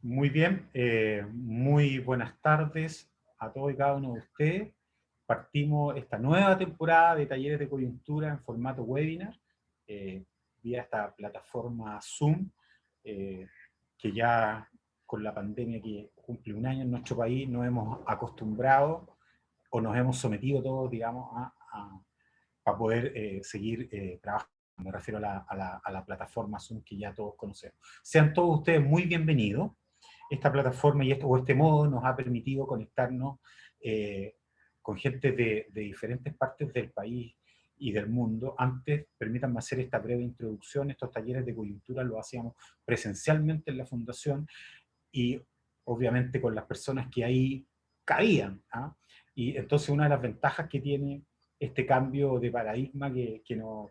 Muy bien, muy buenas tardes a todos y cada uno de ustedes. Partimos esta nueva temporada de talleres de coyuntura en formato webinar, eh, vía esta plataforma Zoom, eh, que ya con la pandemia que cumple un año en nuestro país nos hemos acostumbrado o nos hemos sometido todos, digamos, para poder seguir trabajando. Me refiero a la plataforma Zoom que ya todos conocemos. Sean todos ustedes muy bienvenidos. Esta plataforma o este modo nos ha permitido conectarnos con gente de diferentes partes del país y del mundo. Antes, permítanme hacer esta breve introducción, estos talleres de coyuntura los hacíamos presencialmente en la fundación y obviamente con las personas que ahí cabían, ¿ah? Y entonces una de las ventajas que tiene este cambio de paradigma que nos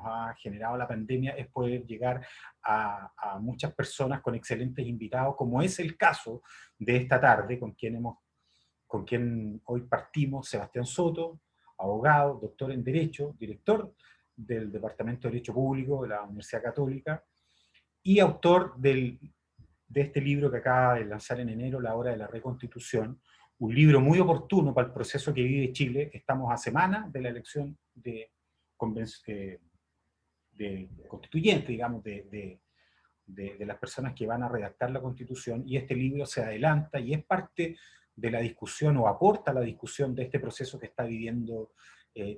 ha generado la pandemia es poder llegar a muchas personas con excelentes invitados, como es el caso de esta tarde, con quien hoy partimos, Sebastián Soto, abogado, doctor en Derecho, director del Departamento de Derecho Público de la Universidad Católica y autor de este libro que acaba de lanzar en enero, La Hora de la Reconstitución, un libro muy oportuno para el proceso que vive Chile. Estamos a semana de la elección de constituyente, digamos, de las personas que van a redactar la Constitución, y este libro se adelanta y es parte de la discusión o aporta a la discusión de este proceso que está viviendo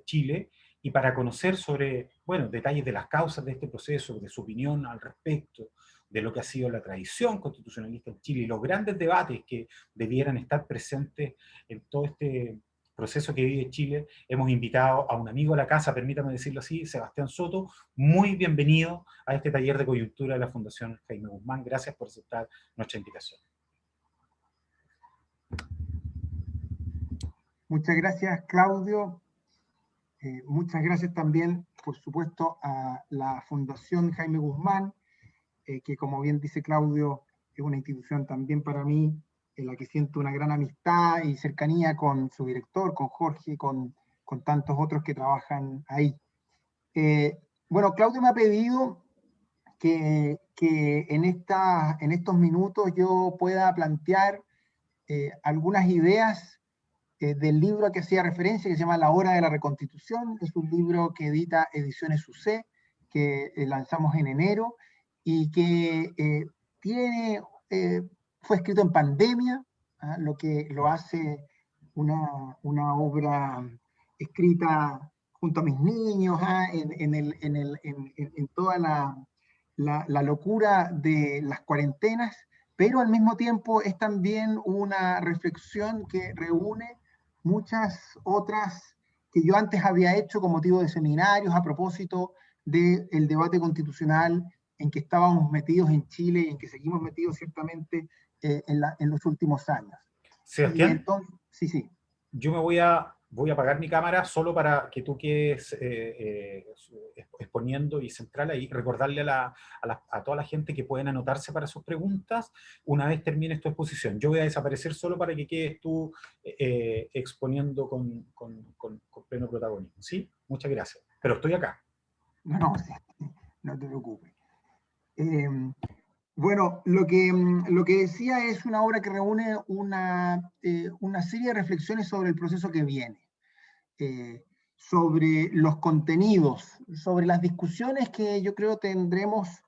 Chile, y para conocer sobre, bueno, detalles de las causas de este proceso, de su opinión al respecto, de lo que ha sido la tradición constitucionalista en Chile y los grandes debates que debieran estar presentes en todo este proceso que vive Chile, hemos invitado a un amigo a la casa, permítame decirlo así, Sebastián Soto. Muy bienvenido a este taller de coyuntura de la Fundación Jaime Guzmán. Gracias por aceptar nuestra invitación. Muchas gracias, Claudio. Muchas gracias también, por supuesto, a la Fundación Jaime Guzmán, que como bien dice Claudio, es una institución también para mí, en la que siento una gran amistad y cercanía con su director, con Jorge, con tantos otros que trabajan ahí. Bueno, Claudio me ha pedido que en estos minutos yo pueda plantear algunas ideas del libro a que hacía referencia, que se llama La Hora de la Reconstitución. Es un libro que edita Ediciones UC, que lanzamos en enero y que tiene, fue escrito en pandemia, ¿ah? Lo que lo hace una obra escrita junto a mis niños, ¿ah? En toda la locura de las cuarentenas, pero al mismo tiempo es también una reflexión que reúne muchas otras que yo antes había hecho con motivo de seminarios a propósito del debate constitucional en que estábamos metidos en Chile y en que seguimos metidos ciertamente en los últimos años. Y Sebastián, entonces, sí. yo voy a apagar mi cámara solo para que tú quedes exponiendo y central ahí, recordarle a toda la gente que pueden anotarse para sus preguntas una vez termines tu exposición. Yo voy a desaparecer solo para que quedes tú exponiendo con pleno protagonismo, ¿sí? Muchas gracias. Pero estoy acá. No, sí, no te preocupes. Eh, Bueno, lo que decía es una obra que reúne una serie de reflexiones sobre el proceso que viene, sobre los contenidos, sobre las discusiones que yo creo tendremos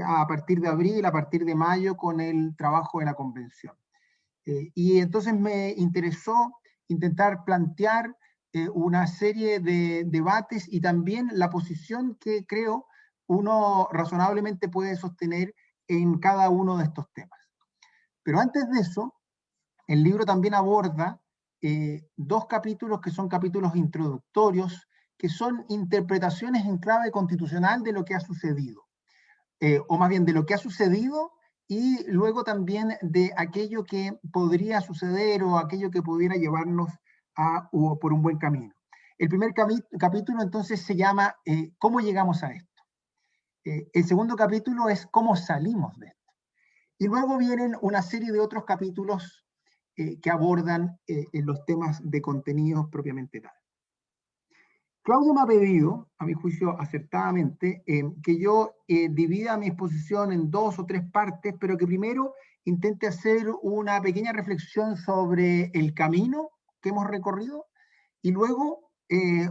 a partir de abril, a partir de mayo, con el trabajo de la convención. Y entonces me interesó intentar plantear una serie de debates y también la posición que creo uno razonablemente puede sostener en cada uno de estos temas. Pero antes de eso, el libro también aborda dos capítulos que son capítulos introductorios, que son interpretaciones en clave constitucional de lo que ha sucedido, o más bien de lo que ha sucedido y luego también de aquello que podría suceder o aquello que pudiera llevarnos o por un buen camino. El primer capítulo entonces se llama ¿Cómo llegamos a esto? El segundo capítulo es ¿Cómo salimos de esto? Y luego vienen una serie de otros capítulos que abordan los temas de contenidos propiamente tal. Claudio me ha pedido, a mi juicio acertadamente, que yo divida mi exposición en 2 o 3 partes, pero que primero intente hacer una pequeña reflexión sobre el camino que hemos recorrido y luego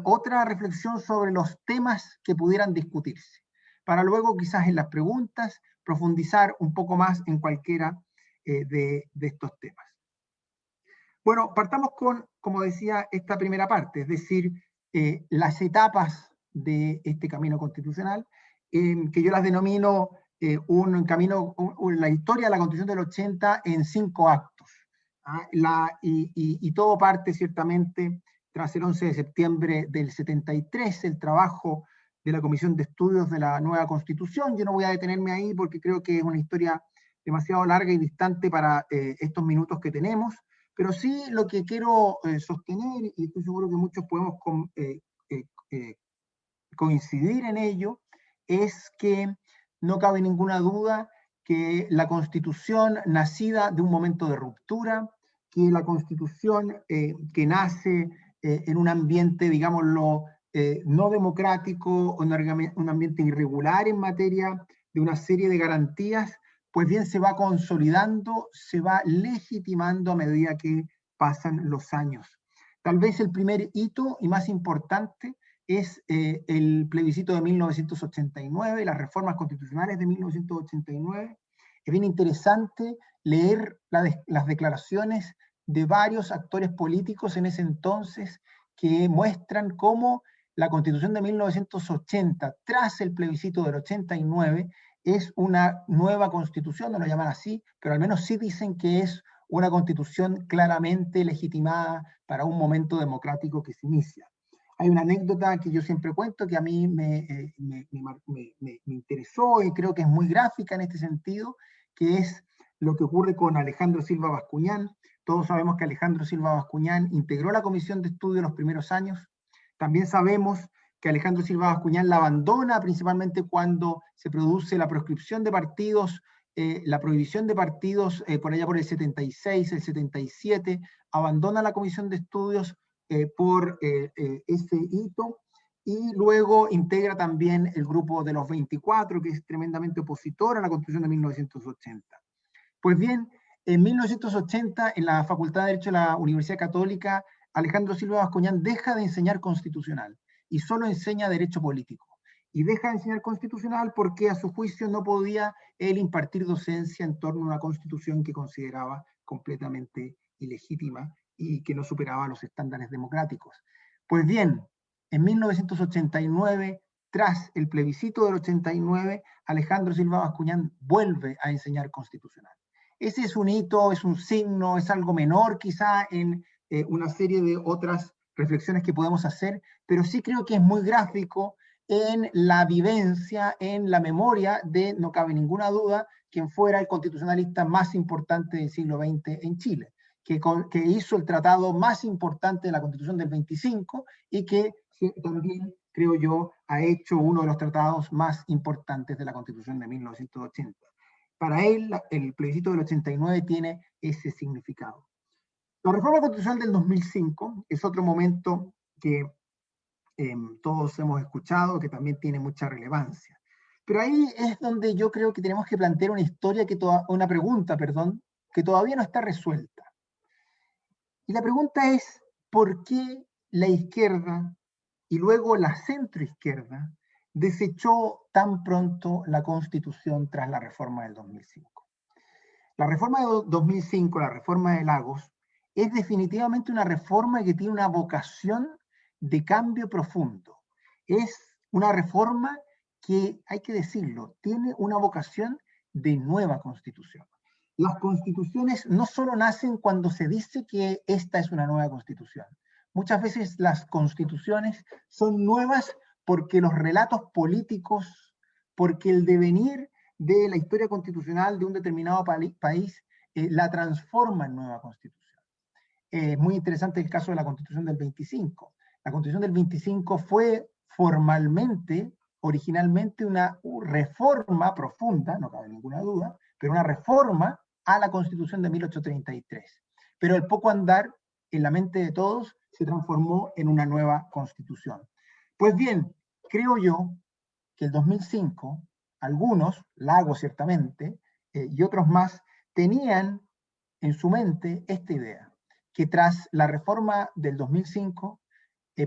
otra reflexión sobre los temas que pudieran discutirse, para luego quizás en las preguntas profundizar un poco más en cualquiera de estos temas. Bueno, partamos con, como decía, esta primera parte, es decir, las etapas de este camino constitucional, que yo las denomino un camino, la historia de la Constitución del 80 en 5 actos. ¿Ah? Y todo parte ciertamente tras el 11 de septiembre del 73, el trabajo de la Comisión de Estudios de la Nueva Constitución. Yo no voy a detenerme ahí porque creo que es una historia demasiado larga y distante para estos minutos que tenemos. Pero sí lo que quiero sostener, y estoy seguro que muchos podemos coincidir en ello, es que no cabe ninguna duda que la Constitución nacida de un momento de ruptura, que la Constitución que nace en un ambiente, digámoslo, no democrático, un ambiente irregular en materia de una serie de garantías, pues bien se va consolidando, se va legitimando a medida que pasan los años. Tal vez el primer hito y más importante es el plebiscito de 1989, las reformas constitucionales de 1989. Es bien interesante leer las declaraciones de varios actores políticos en ese entonces que muestran cómo la Constitución de 1980, tras el plebiscito del 89, es una nueva constitución, no lo llaman así, pero al menos sí dicen que es una constitución claramente legitimada para un momento democrático que se inicia. Hay una anécdota que yo siempre cuento que a mí me interesó y creo que es muy gráfica en este sentido, que es lo que ocurre con Alejandro Silva Bascuñán. Todos sabemos que Alejandro Silva Bascuñán integró la Comisión de Estudio los primeros años. También sabemos que Alejandro Silva Bascuñán la abandona principalmente cuando se produce la proscripción de partidos, la prohibición de partidos por allá por el 76, el 77, abandona la Comisión de Estudios por ese hito, y luego integra también el grupo de los 24, que es tremendamente opositor a la Constitución de 1980. Pues bien, en 1980, en la Facultad de Derecho de la Universidad Católica, Alejandro Silva Bascuñán deja de enseñar constitucional y solo enseña derecho político. Y deja de enseñar constitucional porque a su juicio no podía él impartir docencia en torno a una constitución que consideraba completamente ilegítima y que no superaba los estándares democráticos. Pues bien, en 1989, tras el plebiscito del 89, Alejandro Silva Bascuñán vuelve a enseñar constitucional. Ese es un hito, es un signo, es algo menor quizá en una serie de otras reflexiones que podemos hacer, pero sí creo que es muy gráfico en la vivencia, en la memoria de, no cabe ninguna duda, quien fuera el constitucionalista más importante del siglo XX en Chile, que hizo el tratado más importante de la Constitución del 25 y que también, creo yo, ha hecho uno de los tratados más importantes de la Constitución de 1980. Para él, el plebiscito del 89 tiene ese significado. La reforma constitucional del 2005 es otro momento que todos hemos escuchado, que también tiene mucha relevancia. Pero ahí es donde yo creo que tenemos que plantear una pregunta, que todavía no está resuelta. Y la pregunta es, ¿por qué la izquierda y luego la centroizquierda desechó tan pronto la Constitución tras la reforma del 2005? La reforma de 2005, la reforma de Lagos, es definitivamente una reforma que tiene una vocación de cambio profundo. Es una reforma que, hay que decirlo, tiene una vocación de nueva constitución. Las constituciones no solo nacen cuando se dice que esta es una nueva constitución. Muchas veces las constituciones son nuevas porque los relatos políticos, porque el devenir de la historia constitucional de un determinado país la transforma en nueva constitución. Es muy interesante el caso de la Constitución del 25. La Constitución del 25 fue formalmente, originalmente, una reforma profunda, no cabe ninguna duda, pero una reforma a la Constitución de 1833. Pero al poco andar, en la mente de todos, se transformó en una nueva Constitución. Pues bien, creo yo que el 2005, algunos, Lagos ciertamente, y otros más, tenían en su mente esta idea, que tras la reforma del 2005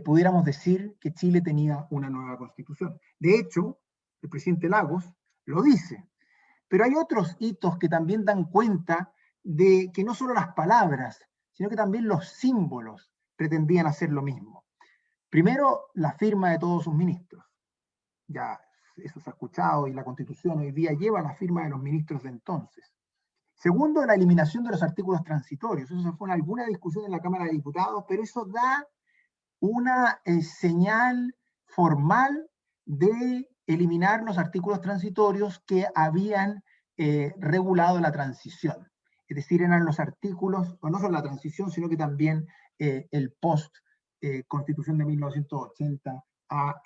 pudiéramos decir que Chile tenía una nueva constitución. De hecho, el presidente Lagos lo dice, pero hay otros hitos que también dan cuenta de que no solo las palabras, sino que también los símbolos pretendían hacer lo mismo. Primero, la firma de todos sus ministros. Ya eso se ha escuchado y la Constitución hoy día lleva la firma de los ministros de entonces. Segundo, la eliminación de los artículos transitorios. Eso fue alguna discusión en la Cámara de Diputados, pero eso da una señal formal de eliminar los artículos transitorios que habían regulado la transición. Es decir, eran los artículos, o no solo la transición, sino que también el post-constitución de 1980 a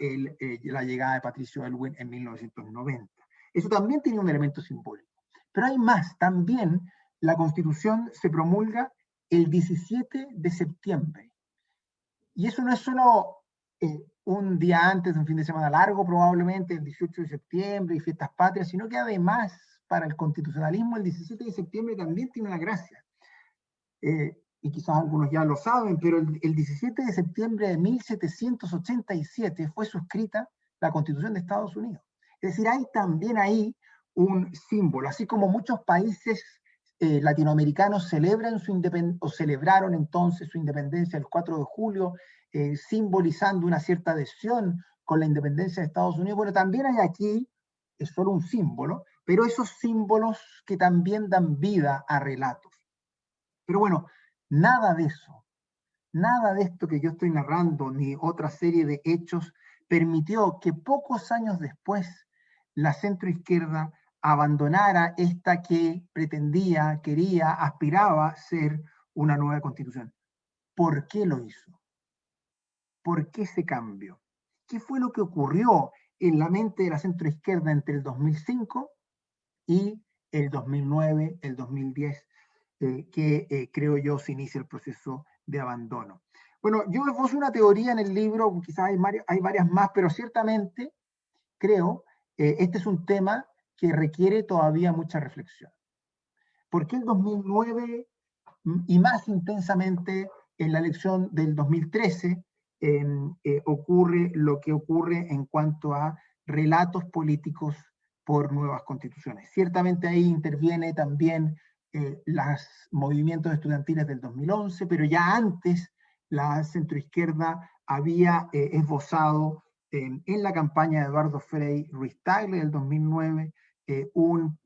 la llegada de Patricio Aylwin en 1990. Eso también tenía un elemento simbólico. Pero hay más, también la Constitución se promulga el 17 de septiembre. Y eso no es solo un día antes de un fin de semana largo, probablemente el 18 de septiembre y fiestas patrias, sino que además para el constitucionalismo el 17 de septiembre también tiene una gracia. Y quizás algunos ya lo saben, pero el 17 de septiembre de 1787 fue suscrita la Constitución de Estados Unidos. Es decir, hay también ahí un símbolo, así como muchos países latinoamericanos celebran o celebraron entonces su independencia el 4 de julio, simbolizando una cierta adhesión con la independencia de Estados Unidos. Bueno, también hay aquí, es solo un símbolo, pero esos símbolos que también dan vida a relatos. Pero bueno, nada de eso, nada de esto que yo estoy narrando, ni otra serie de hechos, permitió que pocos años después la centroizquierda abandonara esta que pretendía, quería, aspiraba ser una nueva constitución. ¿Por qué lo hizo? ¿Por qué ese cambio? ¿Qué fue lo que ocurrió en la mente de la centroizquierda entre el 2005 y el 2009, el 2010, que creo yo se inicia el proceso de abandono? Bueno, yo esbozo una teoría en el libro, quizás hay varias más, pero ciertamente creo, este es un tema que requiere todavía mucha reflexión. ¿Por qué el 2009 y más intensamente en la elección del 2013 ocurre lo que ocurre en cuanto a relatos políticos por nuevas constituciones? Ciertamente ahí interviene también los movimientos estudiantiles del 2011, pero ya antes la centroizquierda había esbozado en la campaña de Eduardo Frei Ruiz-Tagle del 2009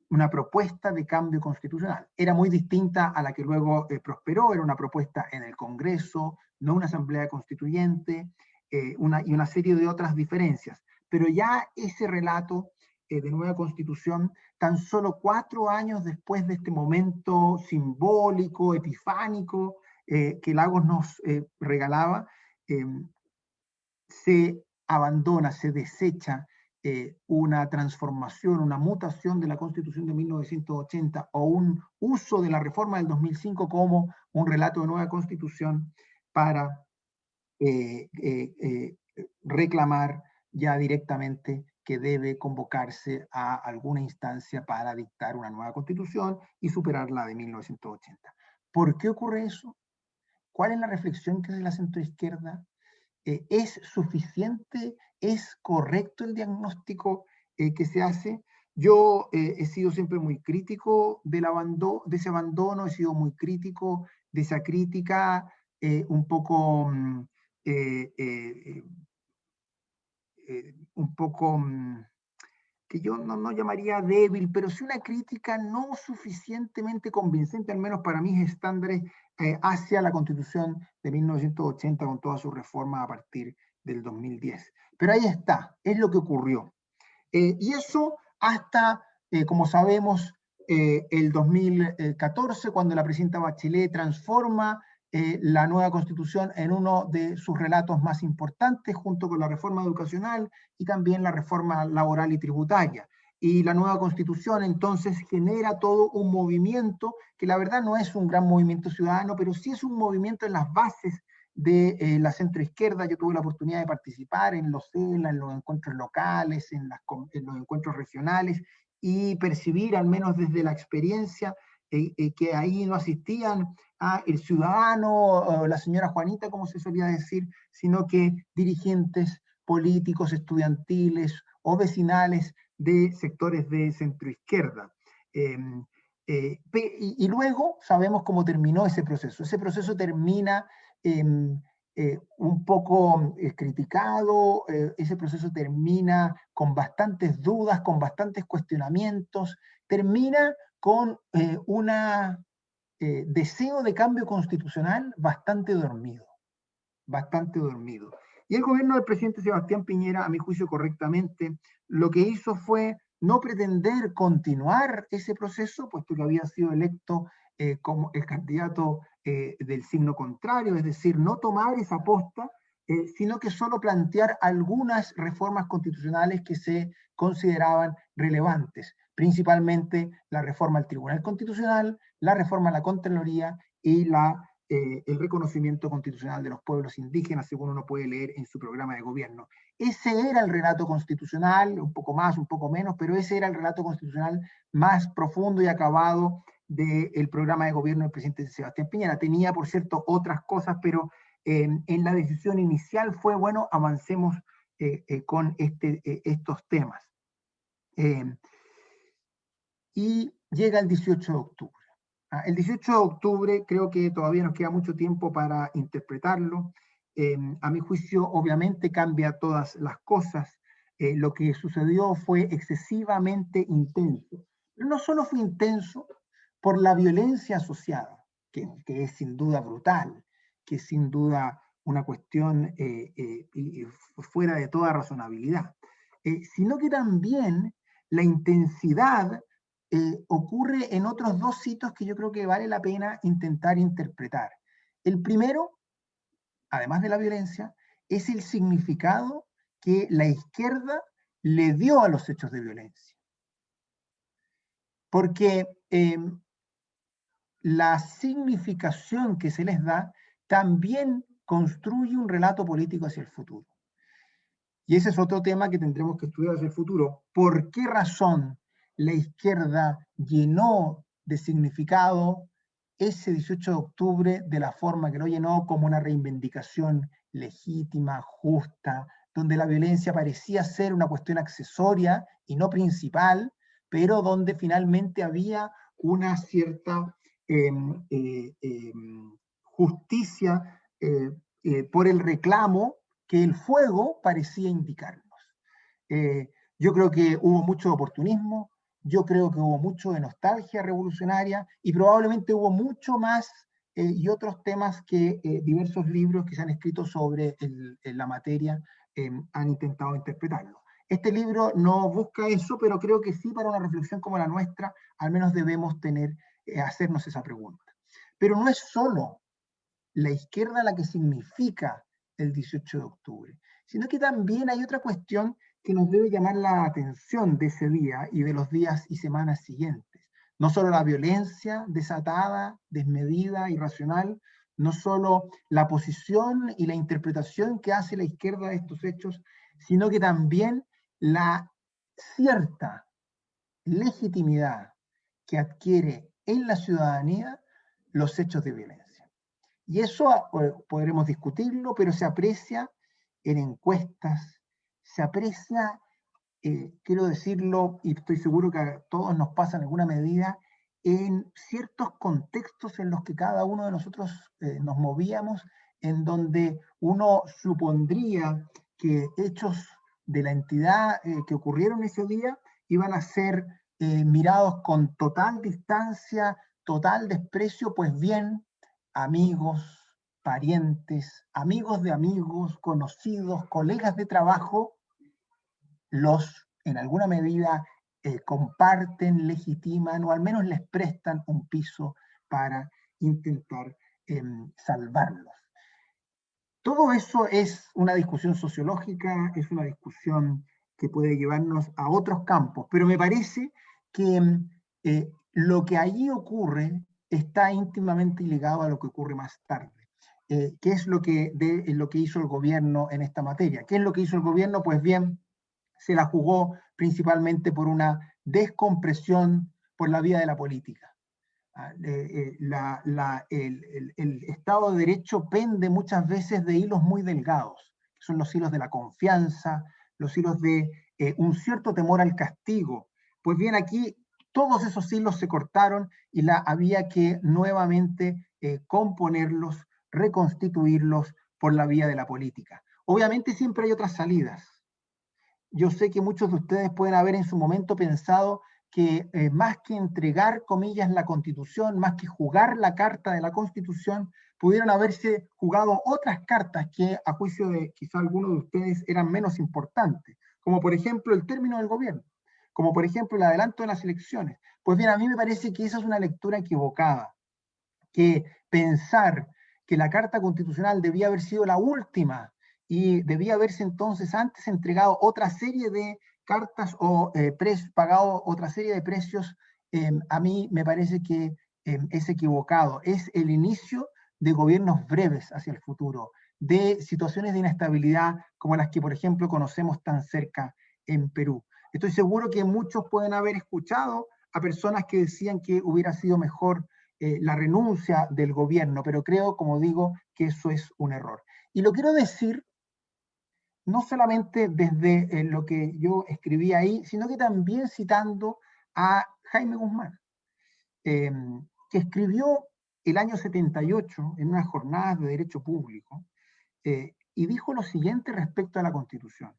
una propuesta de cambio constitucional. Era muy distinta a la que luego prosperó, era una propuesta en el Congreso, no una asamblea constituyente, y una serie de otras diferencias. Pero ya ese relato de nueva constitución, tan solo 4 años después de este momento simbólico, epifánico, que Lagos nos regalaba, se abandona, se desecha una transformación, una mutación de la Constitución de 1980 o un uso de la reforma del 2005 como un relato de nueva Constitución para reclamar ya directamente que debe convocarse a alguna instancia para dictar una nueva Constitución y superar la de 1980. ¿Por qué ocurre eso? ¿Cuál es la reflexión que hace la centroizquierda? ¿Es suficiente? ¿Es correcto el diagnóstico que se hace? Yo he sido siempre muy crítico de ese abandono, he sido muy crítico de esa crítica, un poco que yo no llamaría débil, pero sí una crítica no suficientemente convincente, al menos para mis estándares, hacia la Constitución de 1980 con toda su reforma a partir del 2010. Pero ahí está, es lo que ocurrió. Y eso hasta, como sabemos, el 2014, cuando la presidenta Bachelet transforma la nueva Constitución en uno de sus relatos más importantes, junto con la reforma educacional y también la reforma laboral y tributaria. Y la nueva Constitución entonces genera todo un movimiento que la verdad no es un gran movimiento ciudadano, pero sí es un movimiento en las bases de la centroizquierda. Yo tuve la oportunidad de participar en los CELA, en los encuentros locales, en los encuentros regionales, y percibir, al menos desde la experiencia, que ahí no asistían a el ciudadano o la señora Juanita, como se solía decir, sino que dirigentes políticos, estudiantiles o vecinales de sectores de centroizquierda. Y luego sabemos cómo terminó ese proceso. Ese proceso termina un poco criticado, ese proceso termina con bastantes dudas, con bastantes cuestionamientos, termina con un deseo de cambio constitucional bastante dormido, bastante dormido. Y el gobierno del presidente Sebastián Piñera, a mi juicio correctamente, lo que hizo fue no pretender continuar ese proceso, puesto que había sido electo como el candidato del signo contrario, es decir, no tomar esa posta, sino que solo plantear algunas reformas constitucionales que se consideraban relevantes, principalmente la reforma al Tribunal Constitucional, la reforma a la Contraloría y el reconocimiento constitucional de los pueblos indígenas, según uno puede leer en su programa de gobierno. Ese era el relato constitucional, un poco más, un poco menos, pero ese era el relato constitucional más profundo y acabado del programa de gobierno del presidente Sebastián Piñera. Tenía, por cierto, otras cosas, pero en la decisión inicial fue, bueno, avancemos con estos temas. Y llega el 18 de octubre. El 18 de octubre creo que todavía nos queda mucho tiempo para interpretarlo. A mi juicio, obviamente, cambia todas las cosas. Lo que sucedió fue excesivamente intenso. Pero no solo fue intenso por la violencia asociada, que es sin duda brutal, que es sin duda una cuestión fuera de toda razonabilidad, sino que también la intensidad ocurre en otros dos sitios que yo creo que vale la pena intentar interpretar. El primero, además de la violencia, es el significado que la izquierda le dio a los hechos de violencia. Porque la significación que se les da también construye un relato político hacia el futuro. Y ese es otro tema que tendremos que estudiar hacia el futuro. ¿Por qué razón la izquierda llenó de significado ese 18 de octubre de la forma que lo llenó, como una reivindicación legítima, justa, donde la violencia parecía ser una cuestión accesoria y no principal, pero donde finalmente había una cierta justicia por el reclamo que el fuego parecía indicarnos? Yo creo que hubo mucho oportunismo, yo creo que hubo mucho de nostalgia revolucionaria y probablemente hubo mucho más y otros temas que diversos libros que se han escrito sobre la materia han intentado interpretarlo. Este libro no busca eso, pero creo que sí, para una reflexión como la nuestra, al menos debemos hacernos esa pregunta. Pero no es solo la izquierda la que significa el 18 de octubre, sino que también hay otra cuestión que nos debe llamar la atención de ese día y de los días y semanas siguientes. No solo la violencia desatada, desmedida, irracional, no solo la posición y la interpretación que hace la izquierda de estos hechos, sino que también la cierta legitimidad que adquiere en la ciudadanía los hechos de violencia. Y eso podremos discutirlo, pero se aprecia en encuestas, se aprecia, quiero decirlo, y estoy seguro que a todos nos pasa en alguna medida, en ciertos contextos en los que cada uno de nosotros nos movíamos, en donde uno supondría que hechos de la entidad que ocurrieron ese día iban a ser mirados con total distancia, total desprecio. Pues bien, amigos, parientes, amigos de amigos, conocidos, colegas de trabajo, en alguna medida comparten, legitiman o al menos les prestan un piso para intentar salvarlos. Todo eso es una discusión sociológica, es una discusión que puede llevarnos a otros campos, pero me parece que lo que allí ocurre está íntimamente ligado a lo que ocurre más tarde. qué es lo que hizo el gobierno en esta materia. ¿Qué es lo que hizo el gobierno? Pues bien, se la jugó principalmente por una descompresión por la vía de la política. El Estado de Derecho pende muchas veces de hilos muy delgados, que son los hilos de la confianza, los hilos de un cierto temor al castigo. Pues bien, aquí todos esos hilos se cortaron y había que nuevamente componerlos, reconstituirlos por la vía de la política. Obviamente siempre hay otras salidas. Yo sé que muchos de ustedes pueden haber en su momento pensado que más que entregar, comillas, la Constitución, más que jugar la carta de la Constitución, pudieron haberse jugado otras cartas que, a juicio de quizá algunos de ustedes, eran menos importantes, como por ejemplo el término del gobierno, como por ejemplo el adelanto de las elecciones. Pues bien, a mí me parece que esa es una lectura equivocada, que pensar que la Carta Constitucional debía haber sido la última y debía haberse entonces antes entregado otra serie de cartas o pagado otra serie de precios, a mí me parece que es equivocado. Es el inicio de gobiernos breves hacia el futuro, de situaciones de inestabilidad como las que, por ejemplo, conocemos tan cerca en Perú. Estoy seguro que muchos pueden haber escuchado a personas que decían que hubiera sido mejor la renuncia del gobierno, pero creo, como digo, que eso es un error. Y lo quiero decir no solamente desde lo que yo escribí ahí, sino que también citando a Jaime Guzmán, que escribió el año 78 en unas jornadas de derecho público, y dijo lo siguiente respecto a la Constitución.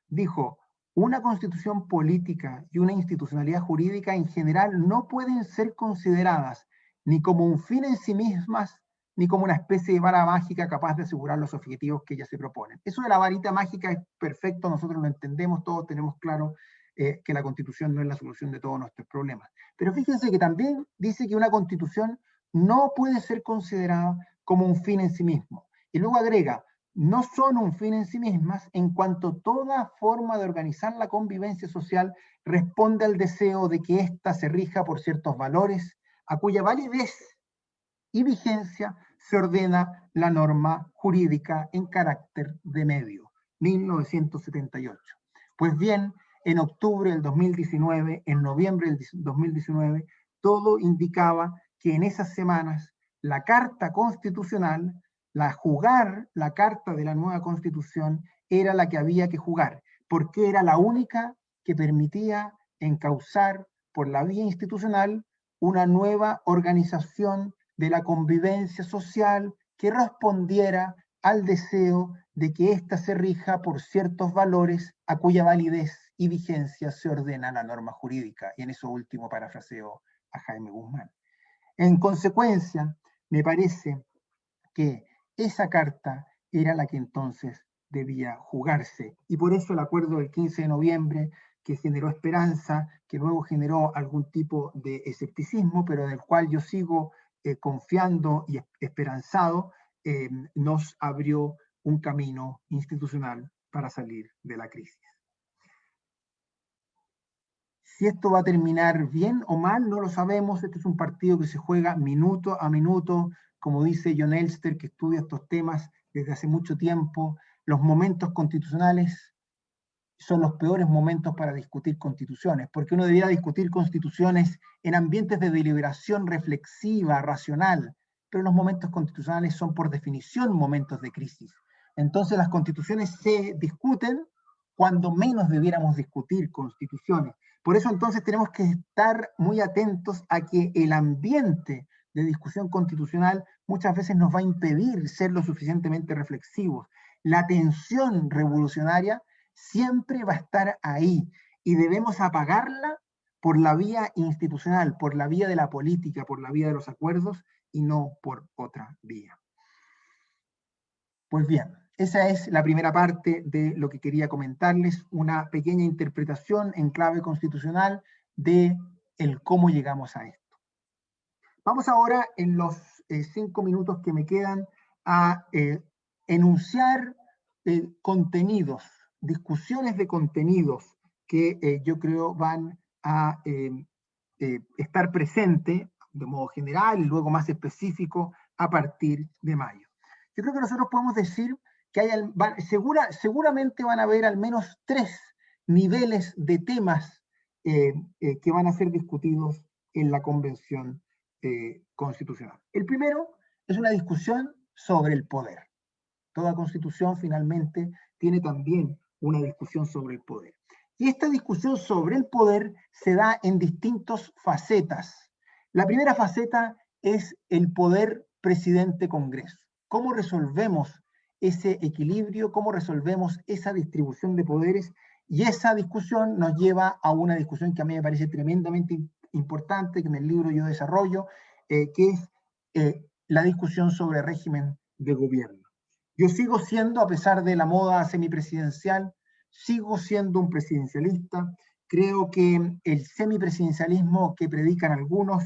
Dijo, una constitución política y una institucionalidad jurídica en general no pueden ser consideradas ni como un fin en sí mismas, ni como una especie de vara mágica capaz de asegurar los objetivos que ellas se proponen. Eso de la varita mágica es perfecto, nosotros lo entendemos, todos tenemos claro que la Constitución no es la solución de todos nuestros problemas. Pero fíjense que también dice que una Constitución no puede ser considerada como un fin en sí mismo. Y luego agrega, no son un fin en sí mismas en cuanto toda forma de organizar la convivencia social responde al deseo de que ésta se rija por ciertos valores a cuya validez y vigencia se ordena la norma jurídica en carácter de medio, 1978. Pues bien, en octubre del 2019, en noviembre del 2019, todo indicaba que en esas semanas la Carta Constitucional, la Carta de la nueva Constitución, era la que había que jugar, porque era la única que permitía encauzar por la vía institucional una nueva organización de la convivencia social que respondiera al deseo de que ésta se rija por ciertos valores a cuya validez y vigencia se ordena la norma jurídica. Y en eso último parafraseo a Jaime Guzmán. En consecuencia, me parece que esa carta era la que entonces debía jugarse. Y por eso el acuerdo del 15 de noviembre, que generó esperanza, que luego generó algún tipo de escepticismo, pero del cual yo sigo confiando y esperanzado, nos abrió un camino institucional para salir de la crisis. Si esto va a terminar bien o mal, no lo sabemos. Este es un partido que se juega minuto a minuto, como dice John Elster, que estudia estos temas desde hace mucho tiempo. Los momentos constitucionales son los peores momentos para discutir constituciones, porque uno debiera discutir constituciones en ambientes de deliberación reflexiva, racional, pero los momentos constitucionales son por definición momentos de crisis. Entonces las constituciones se discuten cuando menos debiéramos discutir constituciones. Por eso entonces tenemos que estar muy atentos a que el ambiente de discusión constitucional muchas veces nos va a impedir ser lo suficientemente reflexivos. La tensión revolucionaria siempre va a estar ahí y debemos apagarla por la vía institucional, por la vía de la política, por la vía de los acuerdos y no por otra vía. Pues bien, esa es la primera parte de lo que quería comentarles, una pequeña interpretación en clave constitucional de el cómo llegamos a esto. Vamos ahora, en los 5 minutos que me quedan, a enunciar contenidos, discusiones de contenidos que yo creo van a estar presentes de modo general y luego más específico a partir de mayo. yo creo que nosotros podemos decir que seguramente van a haber al menos 3 niveles de temas que van a ser discutidos en la Convención Constitucional. El primero es una discusión sobre el poder. Toda constitución finalmente tiene también una discusión sobre el poder. Y esta discusión sobre el poder se da en distintas facetas. La primera faceta es el poder presidente-congreso. ¿Cómo resolvemos ese equilibrio? ¿Cómo resolvemos esa distribución de poderes? Y esa discusión nos lleva a una discusión que a mí me parece tremendamente importante, que en el libro yo desarrollo, que es la discusión sobre régimen de gobierno. Yo sigo siendo, a pesar de la moda semipresidencial, sigo siendo un presidencialista. Creo que el semipresidencialismo que predican algunos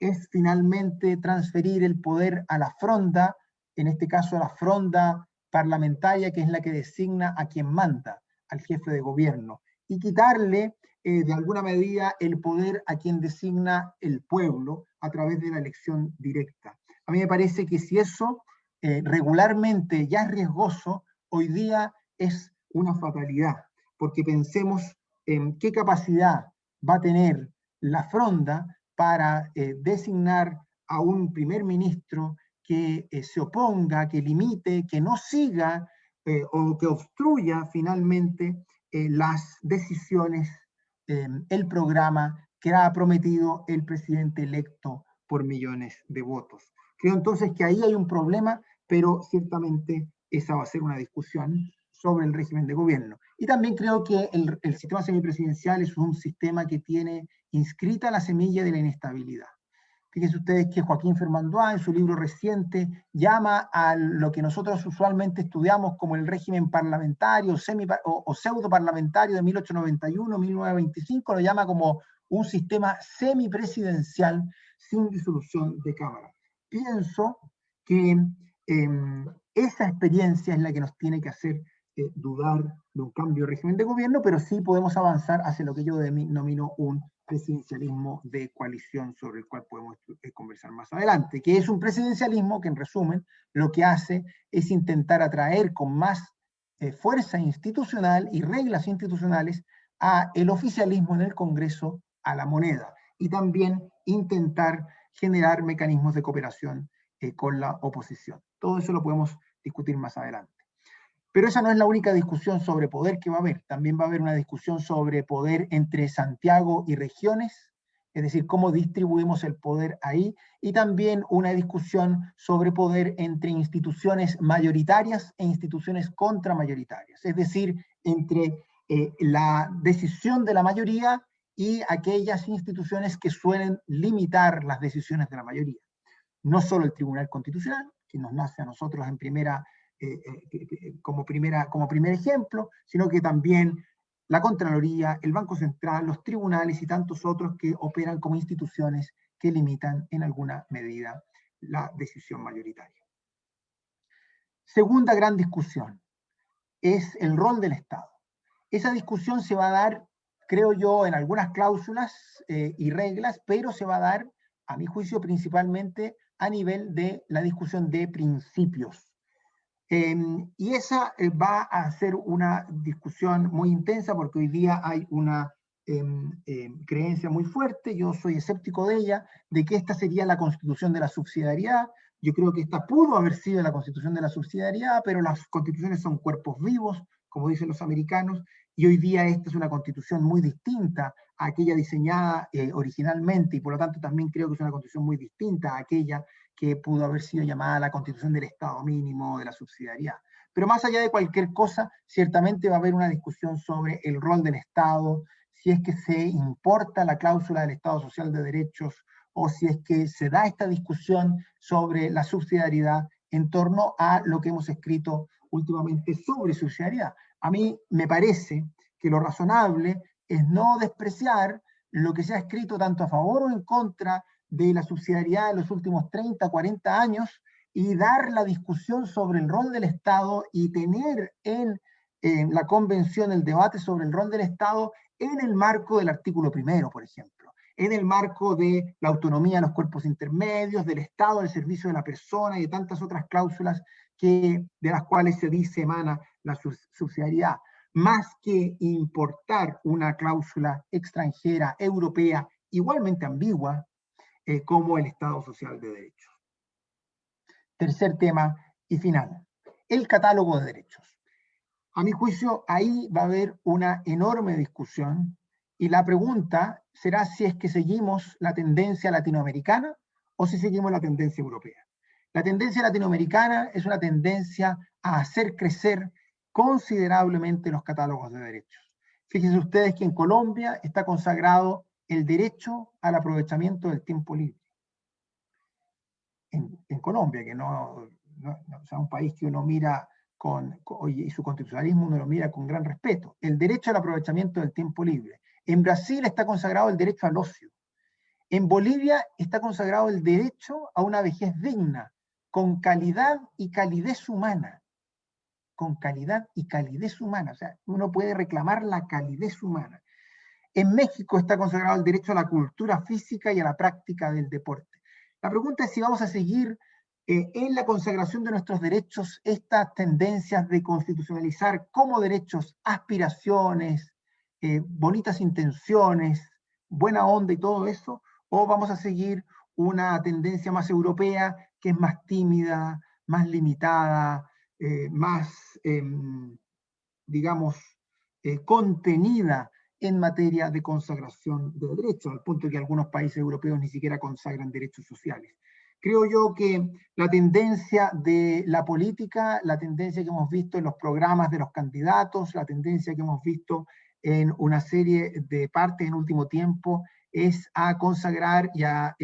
es finalmente transferir el poder a la fronda, en este caso a la fronda parlamentaria, que es la que designa a quien manda, al jefe de gobierno, y quitarle de alguna medida el poder a quien designa el pueblo a través de la elección directa. A mí me parece que si eso regularmente ya es riesgoso, hoy día es una fatalidad, porque pensemos en qué capacidad va a tener la fronda para designar a un primer ministro que se oponga, que limite, que no siga o que obstruya finalmente las decisiones, el programa que ha prometido el presidente electo por millones de votos. Creo entonces que ahí hay un problema, pero ciertamente esa va a ser una discusión sobre el régimen de gobierno. Y también creo que el sistema semipresidencial es un sistema que tiene inscrita la semilla de la inestabilidad. Fíjense ustedes que Joaquín Fermandois, en su libro reciente, llama a lo que nosotros usualmente estudiamos como el régimen parlamentario o pseudo parlamentario de 1891-1925, lo llama como un sistema semipresidencial sin disolución de Cámara. Pienso que esa experiencia es la que nos tiene que hacer dudar de un cambio de régimen de gobierno, pero sí podemos avanzar hacia lo que yo denomino un presidencialismo de coalición, sobre el cual podemos conversar más adelante, que es un presidencialismo que, en resumen, lo que hace es intentar atraer con más fuerza institucional y reglas institucionales a el oficialismo en el Congreso, a la moneda, y también intentar generar mecanismos de cooperación con la oposición. Todo eso lo podemos discutir más adelante. Pero esa no es la única discusión sobre poder que va a haber. También va a haber una discusión sobre poder entre Santiago y regiones, es decir, cómo distribuimos el poder ahí, y también una discusión sobre poder entre instituciones mayoritarias e instituciones contramayoritarias, es decir, entre la decisión de la mayoría y aquellas instituciones que suelen limitar las decisiones de la mayoría. No solo el Tribunal Constitucional, que nos nace a nosotros en como primer ejemplo, sino que también la Contraloría, el Banco Central, los tribunales y tantos otros que operan como instituciones que limitan en alguna medida la decisión mayoritaria. Segunda gran discusión es el rol del Estado. Esa discusión se va a dar, creo yo, en algunas cláusulas y reglas, pero se va a dar, a mi juicio, principalmente a nivel de la discusión de principios. Y esa va a ser una discusión muy intensa porque hoy día hay una creencia muy fuerte, yo soy escéptico de ella, de que esta sería la constitución de la subsidiariedad. Yo creo que esta pudo haber sido la constitución de la subsidiariedad, pero las constituciones son cuerpos vivos, como dicen los americanos, y hoy día esta es una constitución muy distinta a aquella diseñada originalmente, y por lo tanto también creo que es una constitución muy distinta a aquella que pudo haber sido llamada la constitución del Estado mínimo, de la subsidiariedad. Pero más allá de cualquier cosa, ciertamente va a haber una discusión sobre el rol del Estado, si es que se importa la cláusula del Estado Social de Derechos, o si es que se da esta discusión sobre la subsidiariedad en torno a lo que hemos escrito últimamente sobre subsidiariedad. A mí me parece que lo razonable es no despreciar lo que se ha escrito tanto a favor o en contra de la subsidiariedad de los últimos 30, 40 años y dar la discusión sobre el rol del Estado y tener en la convención el debate sobre el rol del Estado en el marco del artículo primero, por ejemplo, en el marco de la autonomía de los cuerpos intermedios, del Estado, del servicio de la persona y de tantas otras cláusulas de las cuales se dice emana la subsidiariedad, más que importar una cláusula extranjera europea igualmente ambigua como el Estado Social de Derecho. Tercer tema y final, el catálogo de derechos. A mi juicio, ahí va a haber una enorme discusión y la pregunta será si es que seguimos la tendencia latinoamericana o si seguimos la tendencia europea. La tendencia latinoamericana es una tendencia a hacer crecer considerablemente los catálogos de derechos. Fíjense ustedes que en Colombia está consagrado el derecho al aprovechamiento del tiempo libre. En Colombia, que o sea, un país que uno mira y su constitucionalismo uno lo mira con gran respeto. El derecho al aprovechamiento del tiempo libre. En Brasil está consagrado el derecho al ocio. En Bolivia está consagrado el derecho a una vejez digna, con calidad y calidez humana. Con calidad y calidez humana. O sea, uno puede reclamar la calidez humana. En México está consagrado el derecho a la cultura física y a la práctica del deporte. La pregunta es si vamos a seguir en la consagración de nuestros derechos estas tendencias de constitucionalizar como derechos aspiraciones, bonitas intenciones, buena onda y todo eso, o vamos a seguir una tendencia más europea que es más tímida, más limitada, más, digamos, contenida en materia de consagración de derechos, al punto que algunos países europeos ni siquiera consagran derechos sociales. Creo yo que la tendencia de la política, la tendencia que hemos visto en los programas de los candidatos, la tendencia que hemos visto en una serie de partes en último tiempo, es a consagrar y a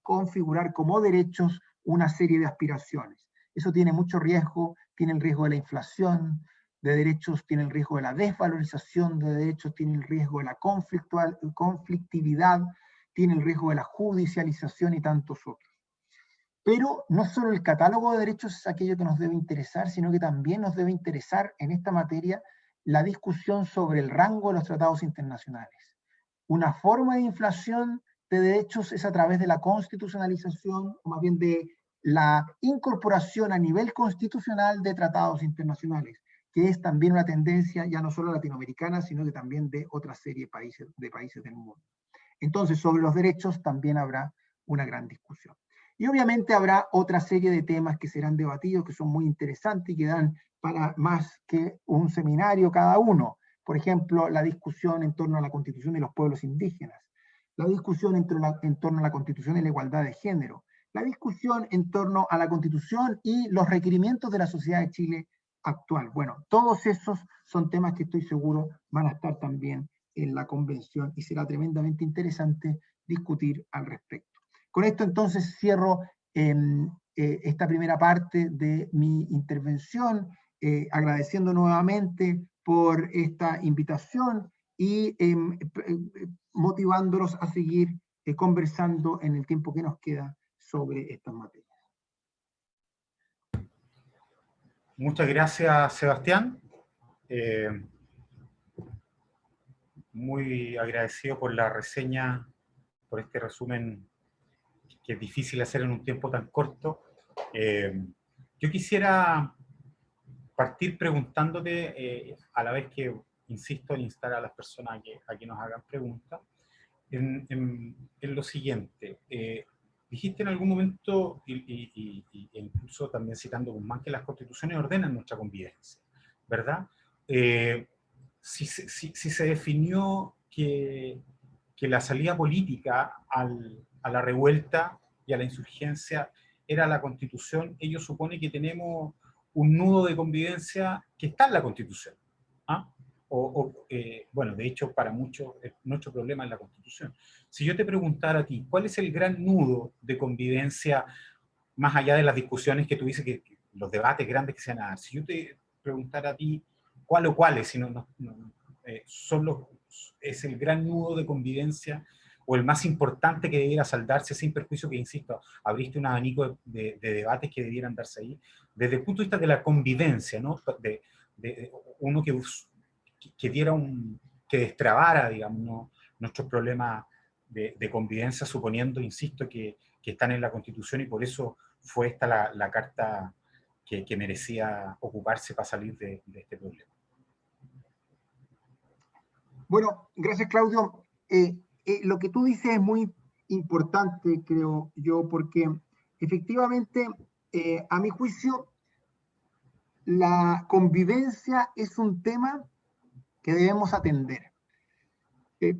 configurar como derechos una serie de aspiraciones. Eso tiene mucho riesgo, tiene el riesgo de la inflación de derechos, tiene el riesgo de la desvalorización de derechos, tiene el riesgo de la conflictividad, tiene el riesgo de la judicialización y tantos otros. Pero no solo el catálogo de derechos es aquello que nos debe interesar, sino que también nos debe interesar en esta materia la discusión sobre el rango de los tratados internacionales. Una forma de inflación de derechos es a través de la constitucionalización, o más bien de la incorporación a nivel constitucional de tratados internacionales, que es también una tendencia ya no solo latinoamericana, sino que también de otra serie de países del mundo. Entonces, sobre los derechos también habrá una gran discusión. Y obviamente habrá otra serie de temas que serán debatidos, que son muy interesantes y que dan para más que un seminario cada uno. Por ejemplo, la discusión en torno a la Constitución de los pueblos indígenas, la discusión en torno a la Constitución y la igualdad de género, la discusión en torno a la Constitución y los requerimientos de la sociedad de Chile actual. Bueno, todos esos son temas que estoy seguro van a estar también en la convención y será tremendamente interesante discutir al respecto. Con esto entonces cierro esta primera parte de mi intervención, agradeciendo nuevamente por esta invitación y motivándolos a seguir conversando en el tiempo que nos queda sobre estas materias. Muchas gracias, Sebastián. Muy agradecido por la reseña, por este resumen que es difícil hacer en un tiempo tan corto. Yo quisiera partir preguntándote, a la vez que insisto en instar a las personas a que nos hagan preguntas, en lo siguiente. Dijiste en algún momento, e incluso también citando Guzmán, que las constituciones ordenan nuestra convivencia, ¿verdad? Si se definió que la salida política a la revuelta y a la insurgencia era la Constitución, ello supone que tenemos un nudo de convivencia que está en la Constitución. ¿Ah? Bueno, de hecho, para muchos nuestro problema es la Constitución. Si yo te preguntara a ti, ¿cuál es el gran nudo de convivencia, más allá de las discusiones que tú dices, que los debates grandes que se van a dar? Si yo te preguntara a ti, ¿cuál o cuáles, si es el gran nudo de convivencia o el más importante que debiera saldarse, sin perjuicio que, insisto, abriste un abanico de debates que debieran darse ahí, desde el punto de vista de la convivencia, ¿no? De uno que diera que destrabara, digamos, ¿no? Nuestros problemas de convivencia, suponiendo, insisto, que están en la Constitución, y por eso fue esta la carta que merecía ocuparse para salir de este problema. Bueno, gracias, Claudio. Lo que tú dices es muy importante, creo yo, porque efectivamente, a mi juicio, la convivencia es un tema que debemos atender.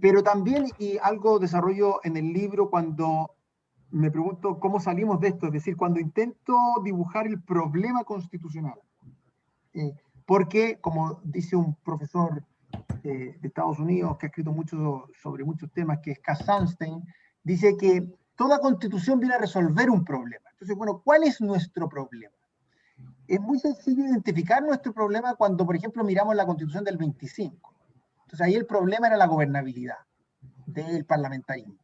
Pero también, y algo desarrollo en el libro cuando me pregunto cómo salimos de esto, es decir, cuando intento dibujar el problema constitucional. Porque, como dice un profesor de Estados Unidos que ha escrito mucho sobre muchos temas, que es Cass Sunstein, dice que toda constitución viene a resolver un problema. Entonces, bueno, ¿cuál es nuestro problema? Es muy sencillo identificar nuestro problema cuando, por ejemplo, miramos la Constitución del 25. Entonces, ahí el problema era la gobernabilidad del parlamentarismo.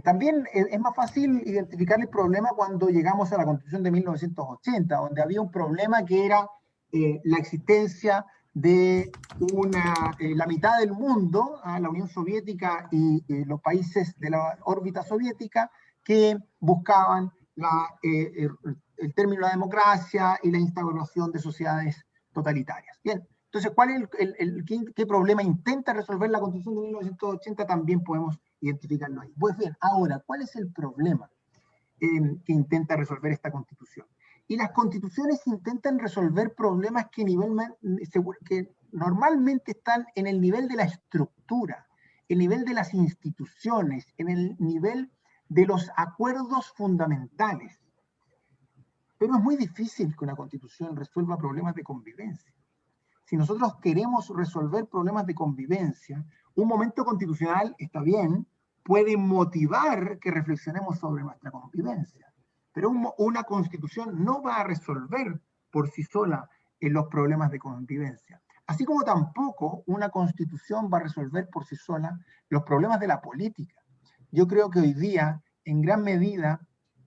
También es más fácil identificar el problema cuando llegamos a la Constitución de 1980, donde había un problema que era la existencia de la mitad del mundo, la Unión Soviética y los países de la órbita soviética, que buscaban el término de la democracia y la instauración de sociedades totalitarias. Bien, entonces, ¿cuál es qué problema intenta resolver la Constitución de 1980? También podemos identificarlo ahí. Pues bien, ahora, ¿cuál es el problema que intenta resolver esta Constitución? Y las constituciones intentan resolver problemas que normalmente están en el nivel de la estructura, el nivel de las instituciones, en el nivel de los acuerdos fundamentales. Pero es muy difícil que una constitución resuelva problemas de convivencia. Si nosotros queremos resolver problemas de convivencia, un momento constitucional está bien, puede motivar que reflexionemos sobre nuestra convivencia, pero una constitución no va a resolver por sí sola los problemas de convivencia. Así como tampoco una constitución va a resolver por sí sola los problemas de la política. Yo creo que hoy día, en gran medida,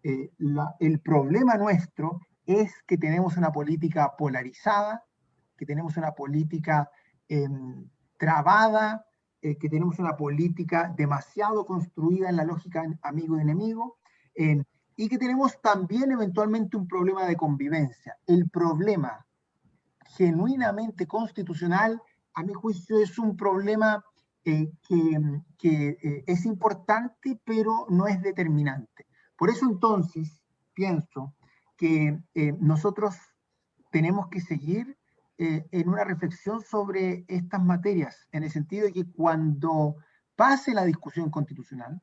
el problema nuestro es que tenemos una política polarizada, que tenemos una política trabada, que tenemos una política demasiado construida en la lógica amigo-enemigo, y que tenemos también eventualmente un problema de convivencia. El problema genuinamente constitucional, a mi juicio, es un problema que es importante, pero no es determinante. Por eso entonces pienso que nosotros tenemos que seguir en una reflexión sobre estas materias, en el sentido de que cuando pase la discusión constitucional,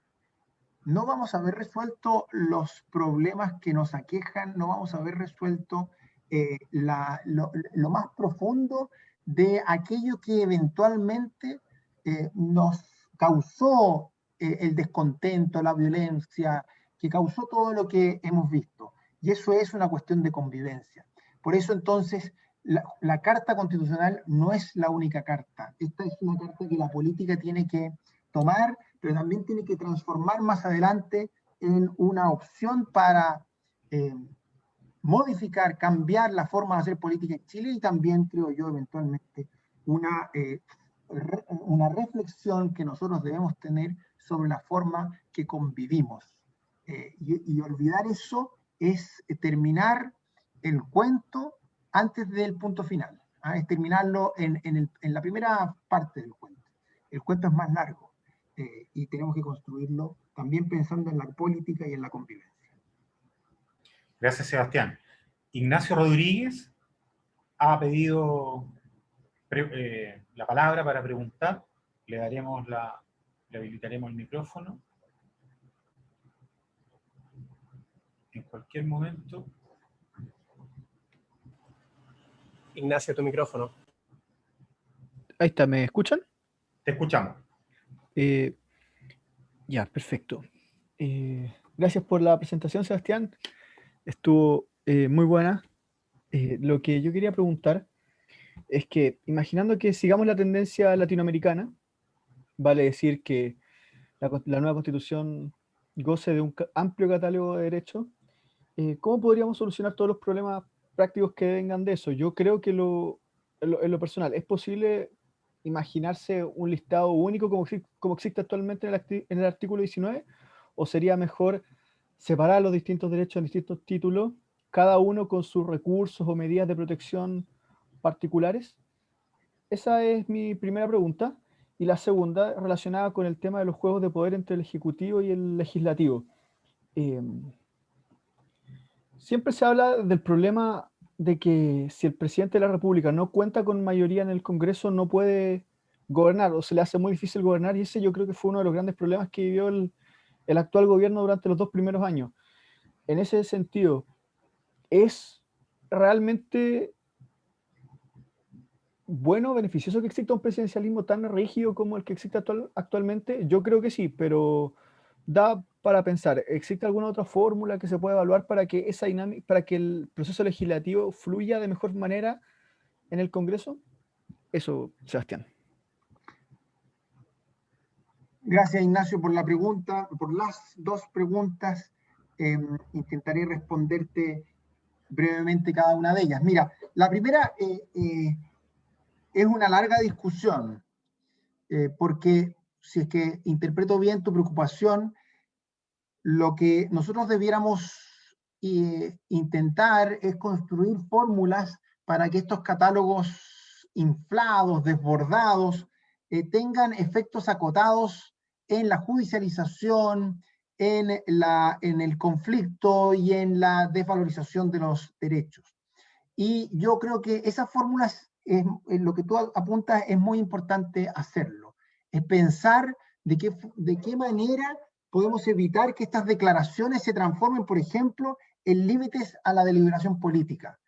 no vamos a haber resuelto los problemas que nos aquejan, no vamos a haber resuelto lo más profundo de aquello que eventualmente nos causó el descontento, la violencia, que causó todo lo que hemos visto. Y eso es una cuestión de convivencia. Por eso entonces la Carta Constitucional no es la única carta. Esta es una carta que la política tiene que tomar, pero también tiene que transformar más adelante en una opción para modificar, cambiar la forma de hacer política en Chile, y también, creo yo, eventualmente una reflexión que nosotros debemos tener sobre la forma que convivimos. Y olvidar eso es terminar el cuento antes del punto final. Es terminarlo en la primera parte del cuento. El cuento es más largo y tenemos que construirlo también pensando en la política y en la convivencia. Gracias, Sebastián. Ignacio Rodríguez ha pedido la palabra para preguntar. Le habilitaremos el micrófono. En cualquier momento. Ignacio, tu micrófono. Ahí está, ¿me escuchan? Te escuchamos. Ya, perfecto. Gracias por la presentación, Sebastián. Estuvo muy buena. Lo que yo quería preguntar es que, imaginando que sigamos la tendencia latinoamericana, vale decir que la nueva Constitución goce de un amplio catálogo de derechos, ¿cómo podríamos solucionar todos los problemas prácticos que vengan de eso? Yo creo que en lo personal, ¿es posible imaginarse un listado único como existe actualmente en el artículo 19? ¿O sería mejor separar los distintos derechos en distintos títulos, cada uno con sus recursos o medidas de protección particulares? Esa es mi primera pregunta. Y la segunda, relacionada con el tema de los juegos de poder entre el Ejecutivo y el Legislativo. Eh, Siempre se habla del problema de que si el presidente de la República no cuenta con mayoría en el Congreso, no puede gobernar, o se le hace muy difícil gobernar, y ese yo creo que fue uno de los grandes problemas que vivió el actual gobierno durante los 2 primeros años. En ese sentido, ¿es realmente bueno, beneficioso que exista un presidencialismo tan rígido como el que existe actualmente? Yo creo que sí, pero da para pensar, ¿existe alguna otra fórmula que se pueda evaluar para que esa dinámica, para que el proceso legislativo fluya de mejor manera en el Congreso? Eso, Sebastián. Gracias, Ignacio, por la pregunta, por las dos preguntas. Intentaré responderte brevemente cada una de ellas. Mira, la primera es una larga discusión, porque si es que interpreto bien tu preocupación, lo que nosotros debiéramos intentar es construir fórmulas para que estos catálogos inflados, desbordados, tengan efectos acotados en la judicialización, en el conflicto y en la desvalorización de los derechos. Y yo creo que esas fórmulas, lo que tú apuntas, es muy importante hacerlo. Es pensar de qué manera podemos evitar que estas declaraciones se transformen, por ejemplo, en límites a la deliberación política,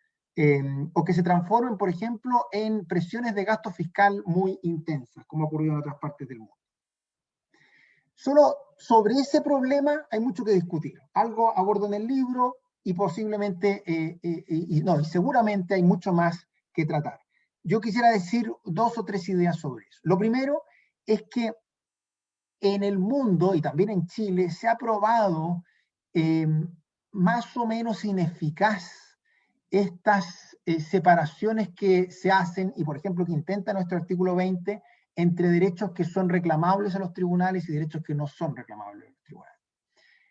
o que se transformen, por ejemplo, en presiones de gasto fiscal muy intensas, como ha ocurrido en otras partes del mundo. Solo sobre ese problema hay mucho que discutir. Algo abordo en el libro y posiblemente, y seguramente hay mucho más que tratar. Yo quisiera decir 2 o 3 ideas sobre eso. Lo primero es que en el mundo y también en Chile se ha probado más o menos ineficaz estas separaciones que se hacen y, por ejemplo, que intenta nuestro artículo 20 entre derechos que son reclamables a los tribunales y derechos que no son reclamables a los tribunales.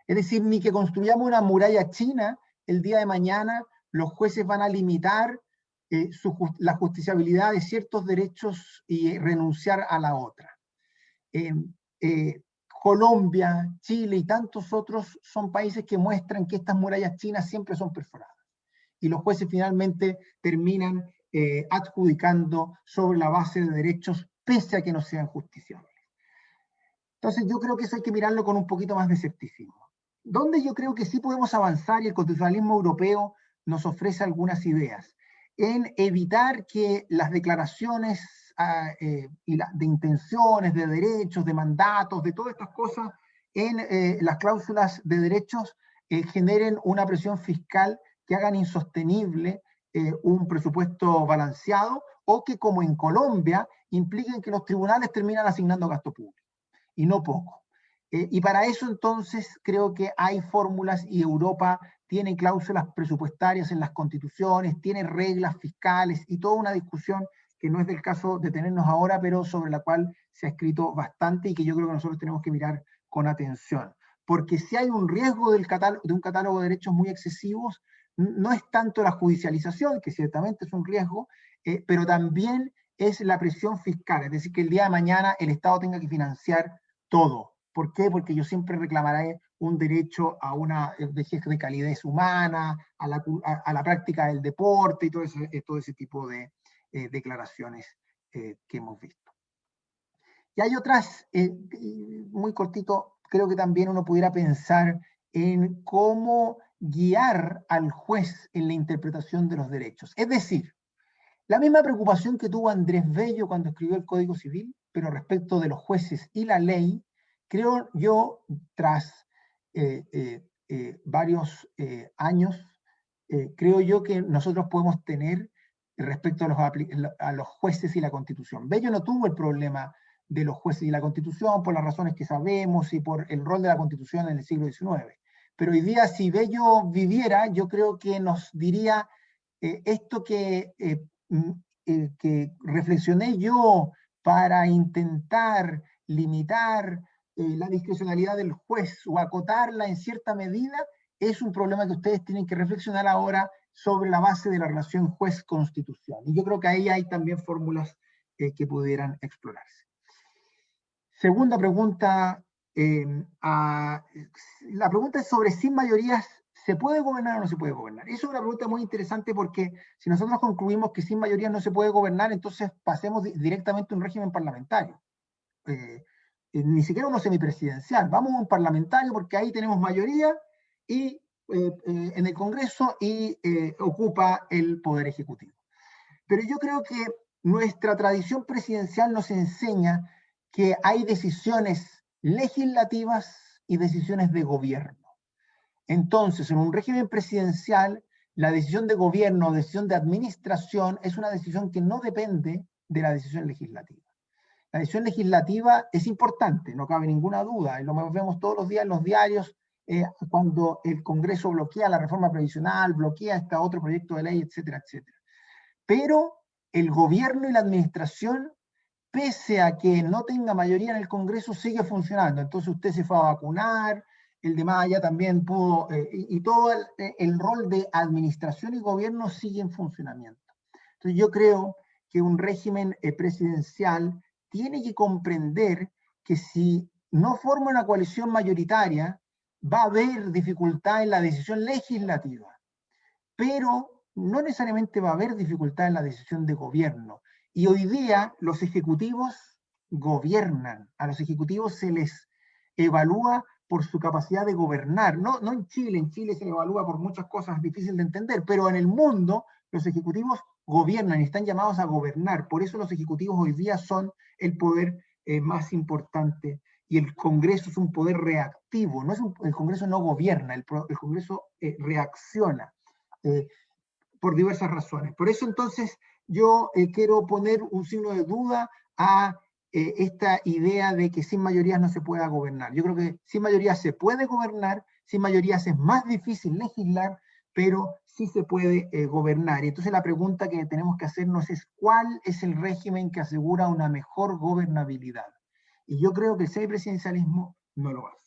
Es decir, ni que construyamos una muralla china, el día de mañana los jueces van a limitar la justiciabilidad de ciertos derechos y renunciar a la otra. Colombia, Chile y tantos otros son países que muestran que estas murallas chinas siempre son perforadas. Y los jueces finalmente terminan adjudicando sobre la base de derechos pese a que no sean justiciables. Entonces yo creo que eso hay que mirarlo con un poquito más de escepticismo. Donde yo creo que sí podemos avanzar, y el constitucionalismo europeo nos ofrece algunas ideas, en evitar que las declaraciones de intenciones, de derechos, de mandatos, de todas estas cosas, en las cláusulas de derechos generen una presión fiscal que hagan insostenible un presupuesto balanceado, o que, como en Colombia, impliquen que los tribunales terminan asignando gasto público, y no poco. Y para eso entonces creo que hay fórmulas, y Europa tiene cláusulas presupuestarias en las constituciones, tiene reglas fiscales y toda una discusión que no es del caso de tenernos ahora, pero sobre la cual se ha escrito bastante y que yo creo que nosotros tenemos que mirar con atención. Porque si hay un riesgo de un catálogo de derechos muy excesivos, no es tanto la judicialización, que ciertamente es un riesgo, pero también es la presión fiscal, es decir, que el día de mañana el Estado tenga que financiar todo. ¿Por qué? Porque yo siempre reclamaré un derecho a una vejez de calidez humana, a la práctica del deporte y todo ese tipo de declaraciones que hemos visto. Y hay otras, muy cortito, creo que también uno pudiera pensar en cómo guiar al juez en la interpretación de los derechos. Es decir, la misma preocupación que tuvo Andrés Bello cuando escribió el Código Civil, pero respecto de los jueces y la ley, creo yo, tras varios años, creo yo que nosotros podemos tener respecto a los jueces y la Constitución. Bello no tuvo el problema de los jueces y la Constitución por las razones que sabemos y por el rol de la Constitución en el siglo XIX. Pero hoy día, si Bello viviera, yo creo que nos diría esto que reflexioné yo para intentar limitar la discrecionalidad del juez o acotarla en cierta medida, es un problema que ustedes tienen que reflexionar ahora sobre la base de la relación juez-constitución. Y yo creo que ahí hay también fórmulas que pudieran explorarse. Segunda pregunta, la pregunta es sobre si mayorías ¿se puede gobernar o no se puede gobernar? Eso es una pregunta muy interesante porque si nosotros concluimos que sin mayoría no se puede gobernar, entonces pasemos directamente a un régimen parlamentario. Ni siquiera uno semipresidencial. Vamos a un parlamentario porque ahí tenemos mayoría y, en el Congreso y ocupa el Poder Ejecutivo. Pero yo creo que nuestra tradición presidencial nos enseña que hay decisiones legislativas y decisiones de gobierno. Entonces, en un régimen presidencial, la decisión de gobierno o decisión de administración es una decisión que no depende de la decisión legislativa. La decisión legislativa es importante, no cabe ninguna duda, y lo vemos todos los días en los diarios, cuando el Congreso bloquea la reforma previsional, bloquea este otro proyecto de ley, etcétera, etcétera. Pero el gobierno y la administración, pese a que no tenga mayoría en el Congreso, sigue funcionando. Entonces usted se fue a vacunar, el de más allá también pudo, y todo el rol de administración y gobierno sigue en funcionamiento. Entonces yo creo que un régimen presidencial tiene que comprender que si no forma una coalición mayoritaria, va a haber dificultad en la decisión legislativa, pero no necesariamente va a haber dificultad en la decisión de gobierno. Y hoy día los ejecutivos gobiernan, a los ejecutivos se les evalúa por su capacidad de gobernar. No en Chile se le evalúa por muchas cosas difíciles de entender, pero en el mundo los ejecutivos gobiernan y están llamados a gobernar. Por eso los ejecutivos hoy día son el poder más importante y el Congreso es un poder reactivo. El Congreso no gobierna, el Congreso reacciona por diversas razones. Por eso entonces yo quiero poner un signo de duda a esta idea de que sin mayorías no se pueda gobernar. Yo creo que sin mayorías se puede gobernar, sin mayorías es más difícil legislar, pero sí se puede gobernar. Y entonces la pregunta que tenemos que hacernos es ¿cuál es el régimen que asegura una mejor gobernabilidad? Y yo creo que el semipresidencialismo no lo hace.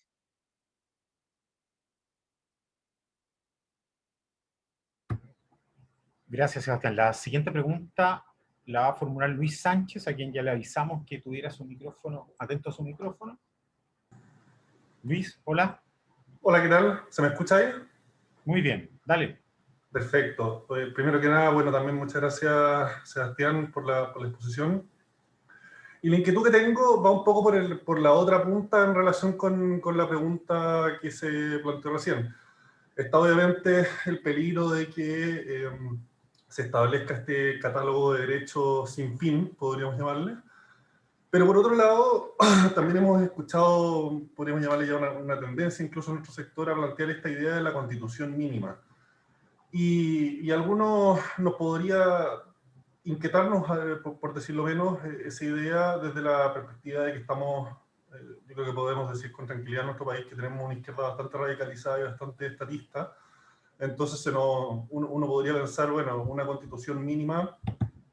Gracias, Sebastián. La siguiente pregunta la va a formular Luis Sánchez, a quien ya le avisamos que tuviera su micrófono, atento a su micrófono. Luis, hola. Hola, ¿qué tal? ¿Se me escucha ahí? Muy bien, dale. Perfecto. Pues, primero que nada, bueno, también muchas gracias, Sebastián, por la exposición. Y la inquietud que tengo va un poco por la otra punta en relación con la pregunta que se planteó recién. Está obviamente el peligro de que se establezca este catálogo de derechos sin fin, podríamos llamarle. Pero por otro lado, también hemos escuchado, podríamos llamarle ya una tendencia, incluso en nuestro sector, a plantear esta idea de la constitución mínima. Y algunos nos podría inquietarnos, por decirlo menos, esa idea desde la perspectiva de que estamos, yo creo que podemos decir con tranquilidad en nuestro país que tenemos una izquierda bastante radicalizada y bastante estatista. Entonces uno podría pensar, bueno, una constitución mínima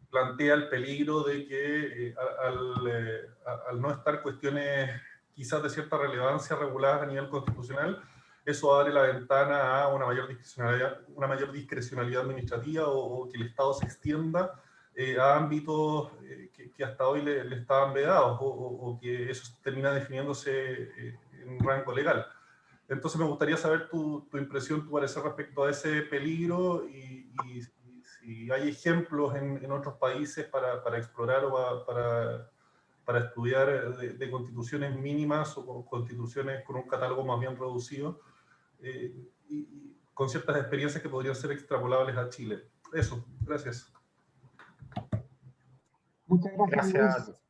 plantea el peligro de que al no estar cuestiones quizás de cierta relevancia reguladas a nivel constitucional, eso abre la ventana a una mayor discrecionalidad administrativa o que el Estado se extienda a ámbitos que hasta hoy le estaban vedados o que eso termina definiéndose en un rango legal. Entonces me gustaría saber tu impresión, tu parecer respecto a ese peligro y si hay ejemplos en otros países para explorar o para estudiar de constituciones mínimas o constituciones con un catálogo más bien reducido y con ciertas experiencias que podrían ser extrapolables a Chile. Eso, gracias. Muchas gracias, Luis.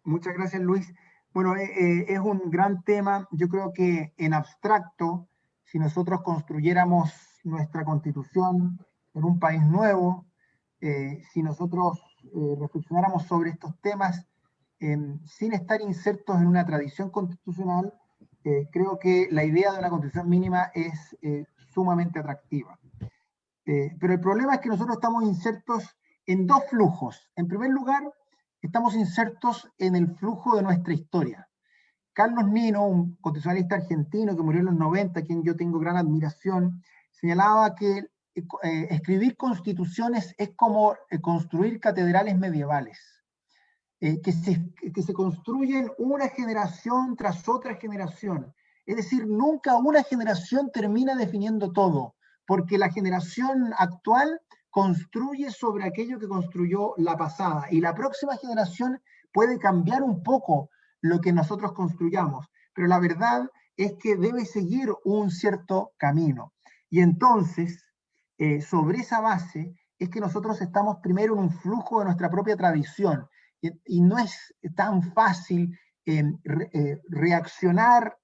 Muchas gracias, Luis. Bueno, es un gran tema. Yo creo que en abstracto, si nosotros construyéramos nuestra constitución en un país nuevo, si nosotros reflexionáramos sobre estos temas sin estar insertos en una tradición constitucional, creo que la idea de una constitución mínima es sumamente atractiva. Pero el problema es que nosotros estamos insertos en dos flujos. En primer lugar, estamos insertos en el flujo de nuestra historia. Carlos Nino, un constitucionalista argentino que murió en los 90, a quien yo tengo gran admiración, señalaba que escribir constituciones es como construir catedrales medievales, que se construyen una generación tras otra generación. Es decir, nunca una generación termina definiendo todo, porque la generación actual construye sobre aquello que construyó la pasada, y la próxima generación puede cambiar un poco lo que nosotros construyamos, pero la verdad es que debe seguir un cierto camino. Y entonces, sobre esa base, es que nosotros estamos primero en un flujo de nuestra propia tradición, y no es tan fácil reaccionar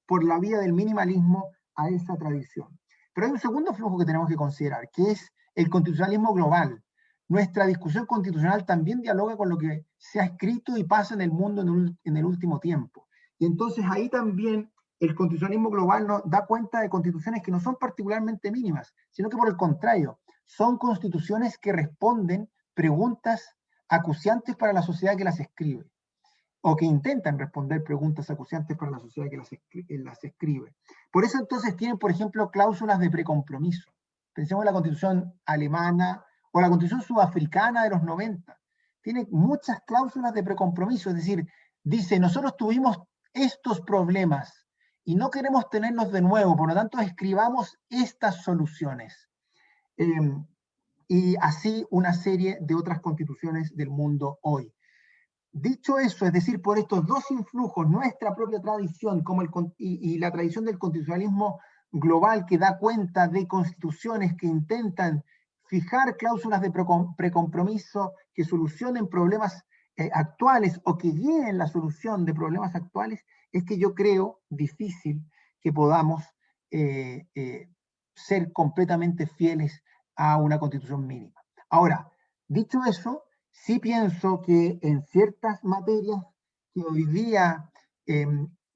por la vía del minimalismo a esa tradición. Pero hay un segundo flujo que tenemos que considerar, que es el constitucionalismo global. Nuestra discusión constitucional también dialoga con lo que se ha escrito y pasa en el mundo en el último tiempo. Y entonces ahí también el constitucionalismo global nos da cuenta de constituciones que no son particularmente mínimas, sino que por el contrario, son constituciones que responden preguntas acuciantes para la sociedad que las escribe, o que intentan responder preguntas acuciantes para la sociedad que las escribe. Por eso entonces tienen, por ejemplo, cláusulas de precompromiso. Pensemos en la Constitución alemana o la Constitución sudafricana de los 90. Tiene muchas cláusulas de precompromiso, es decir, dice, nosotros tuvimos estos problemas y no queremos tenerlos de nuevo, por lo tanto escribamos estas soluciones. Y así una serie de otras constituciones del mundo hoy. Dicho eso, es decir, por estos dos influjos, nuestra propia tradición y la tradición del constitucionalismo global, que da cuenta de constituciones que intentan fijar cláusulas de precompromiso que solucionen problemas actuales o que guíen la solución de problemas actuales, es que yo creo difícil que podamos ser completamente fieles a una constitución mínima. Ahora, dicho eso, sí pienso que en ciertas materias que hoy día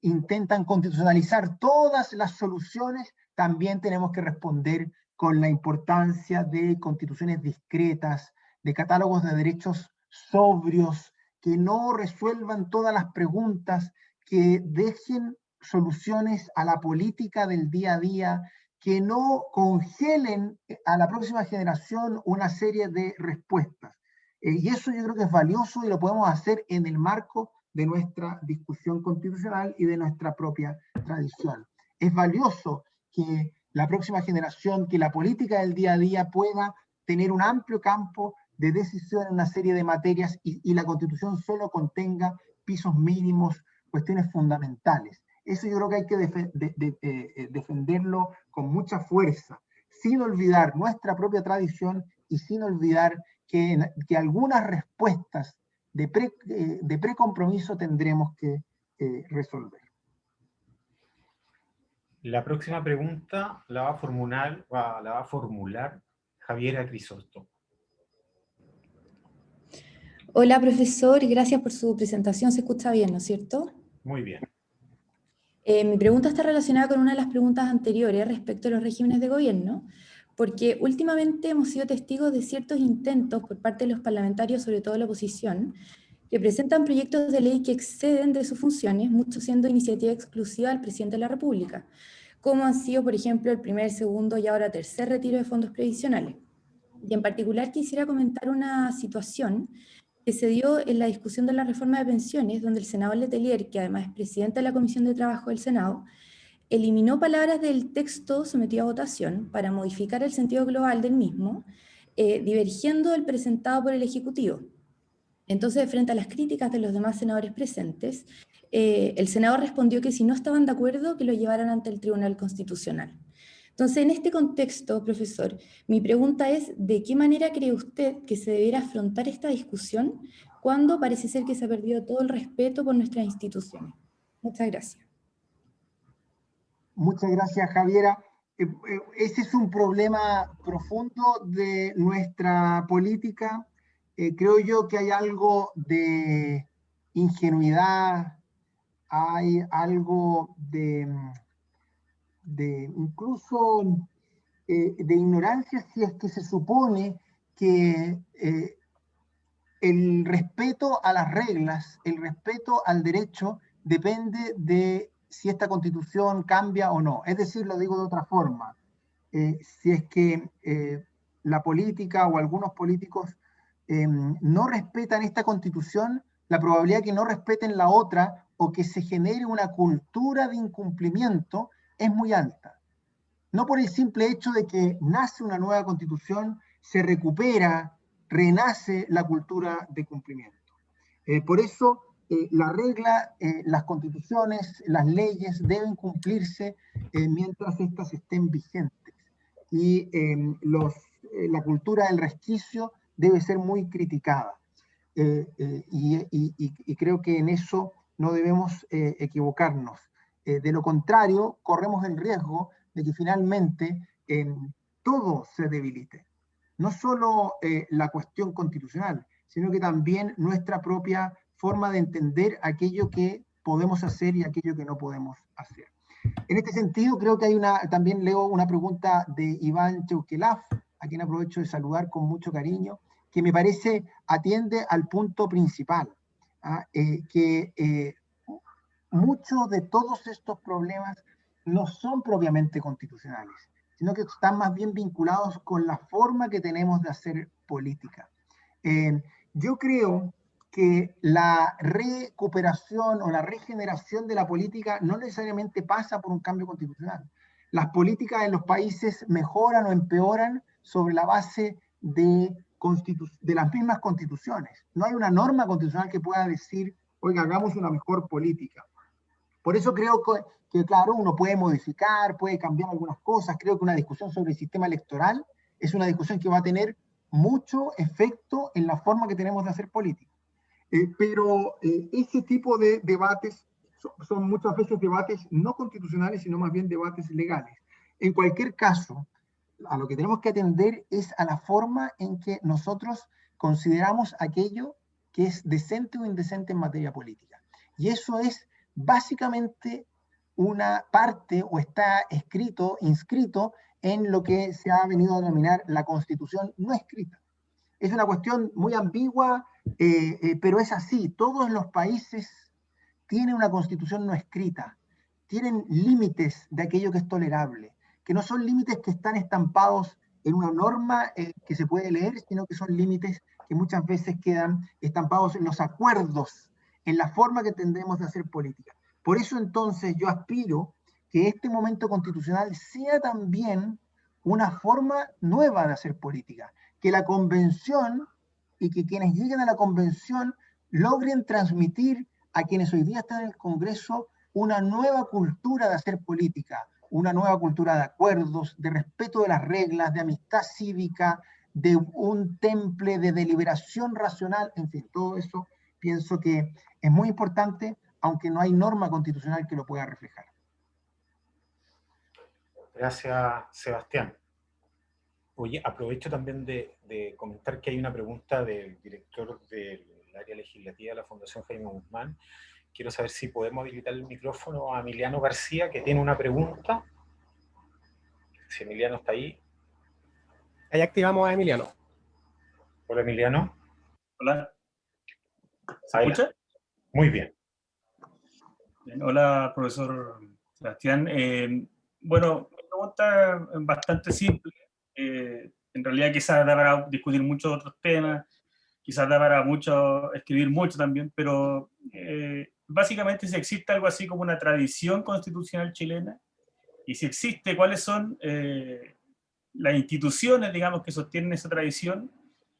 intentan constitucionalizar todas las soluciones, también tenemos que responder con la importancia de constituciones discretas, de catálogos de derechos sobrios, que no resuelvan todas las preguntas, que dejen soluciones a la política del día a día, que no congelen a la próxima generación una serie de respuestas. Y eso yo creo que es valioso y lo podemos hacer en el marco de nuestra discusión constitucional y de nuestra propia tradición. Es valioso que la próxima generación, que la política del día a día pueda tener un amplio campo de decisión en una serie de materias y la Constitución solo contenga pisos mínimos, cuestiones fundamentales. Eso yo creo que hay que defenderlo con mucha fuerza, sin olvidar nuestra propia tradición y sin olvidar que algunas respuestas de precompromiso tendremos que resolver. La próxima pregunta la va a formular Javiera Crisóstomo. Hola, profesor, gracias por su presentación. Se escucha bien, ¿no es cierto? Muy bien. Mi pregunta está relacionada con una de las preguntas anteriores respecto a los regímenes de gobierno, porque últimamente hemos sido testigos de ciertos intentos por parte de los parlamentarios, sobre todo de la oposición, que presentan proyectos de ley que exceden de sus funciones, muchos siendo iniciativa exclusiva del presidente de la República, como han sido, por ejemplo, el primer, segundo y ahora tercer retiro de fondos previsionales. Y en particular quisiera comentar una situación que se dio en la discusión de la reforma de pensiones, donde el senador Letelier, que además es presidente de la Comisión de Trabajo del Senado, eliminó palabras del texto sometido a votación para modificar el sentido global del mismo, divergiendo del presentado por el Ejecutivo. Entonces, frente a las críticas de los demás senadores presentes, el senador respondió que si no estaban de acuerdo, que lo llevaran ante el Tribunal Constitucional. Entonces, en este contexto, profesor, mi pregunta es, ¿de qué manera cree usted que se debiera afrontar esta discusión cuando parece ser que se ha perdido todo el respeto por nuestras instituciones? Muchas gracias. Muchas gracias, Javiera. Ese es un problema profundo de nuestra política. Creo yo que hay algo de ingenuidad, hay algo de incluso de ignorancia, si es que se supone que el respeto a las reglas, el respeto al derecho, depende de si esta constitución cambia o no. Es decir, lo digo de otra forma, si es que la política o algunos políticos no respetan esta constitución, la probabilidad de que no respeten la otra o que se genere una cultura de incumplimiento es muy alta. No por el simple hecho de que nace una nueva constitución, se recupera, renace la cultura de cumplimiento. Por eso, la regla, las constituciones, las leyes deben cumplirse mientras éstas estén vigentes. Y la cultura del resquicio debe ser muy criticada. Y creo que en eso no debemos equivocarnos. De lo contrario, corremos el riesgo de que finalmente todo se debilite. No solo la cuestión constitucional, sino que también nuestra propia forma de entender aquello que podemos hacer y aquello que no podemos hacer. En este sentido, creo que hay también leo una pregunta de Iván Cheuquelaf, a quien aprovecho de saludar con mucho cariño, que me parece atiende al punto principal, que muchos de todos estos problemas no son propiamente constitucionales, sino que están más bien vinculados con la forma que tenemos de hacer política. Yo creo que la recuperación o la regeneración de la política no necesariamente pasa por un cambio constitucional. Las políticas en los países mejoran o empeoran sobre la base de las mismas constituciones. No hay una norma constitucional que pueda decir, oiga, hagamos una mejor política. Por eso creo que, claro, uno puede modificar, puede cambiar algunas cosas. Creo que una discusión sobre el sistema electoral es una discusión que va a tener mucho efecto en la forma que tenemos de hacer política. Pero ese tipo de debates son muchas veces debates no constitucionales, sino más bien debates legales. En cualquier caso, a lo que tenemos que atender es a la forma en que nosotros consideramos aquello que es decente o indecente en materia política. Y eso es básicamente una parte, o está inscrito en lo que se ha venido a denominar la Constitución no escrita. Es una cuestión muy ambigua, pero es así. Todos los países tienen una Constitución no escrita, tienen límites de aquello que es tolerable, que no son límites que están estampados en una norma que se puede leer, sino que son límites que muchas veces quedan estampados en los acuerdos, en la forma que tendremos de hacer política. Por eso entonces yo aspiro que este momento constitucional sea también una forma nueva de hacer política, que la convención y que quienes lleguen a la convención logren transmitir a quienes hoy día están en el Congreso una nueva cultura de hacer política, una nueva cultura de acuerdos, de respeto de las reglas, de amistad cívica, de un temple de deliberación racional, en fin, todo eso pienso que es muy importante, aunque no hay norma constitucional que lo pueda reflejar. Gracias, Sebastián. Oye, aprovecho también de comentar que hay una pregunta del director del área legislativa de la Fundación Jaime Guzmán. Quiero saber si podemos habilitar el micrófono a Emiliano García, que tiene una pregunta. Si Emiliano está ahí. Ahí activamos a Emiliano. Hola, Emiliano. Hola. ¿Se Adelante. escucha? Muy bien. Bien. Hola, profesor Sebastián. Bueno, mi pregunta es bastante simple. En realidad quizás da para discutir muchos otros temas, quizás da para escribir mucho también, pero básicamente si existe algo así como una tradición constitucional chilena, y si existe, cuáles son las instituciones, digamos, que sostienen esa tradición,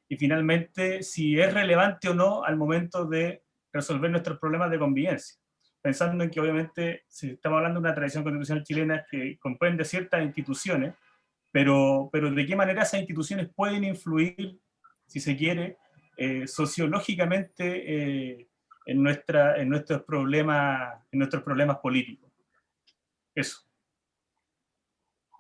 y finalmente si es relevante o no al momento de resolver nuestros problemas de convivencia. Pensando en que obviamente si estamos hablando de una tradición constitucional chilena que comprende ciertas instituciones, pero de qué manera esas instituciones pueden influir, si se quiere, sociológicamente en nuestros problemas políticos. Eso.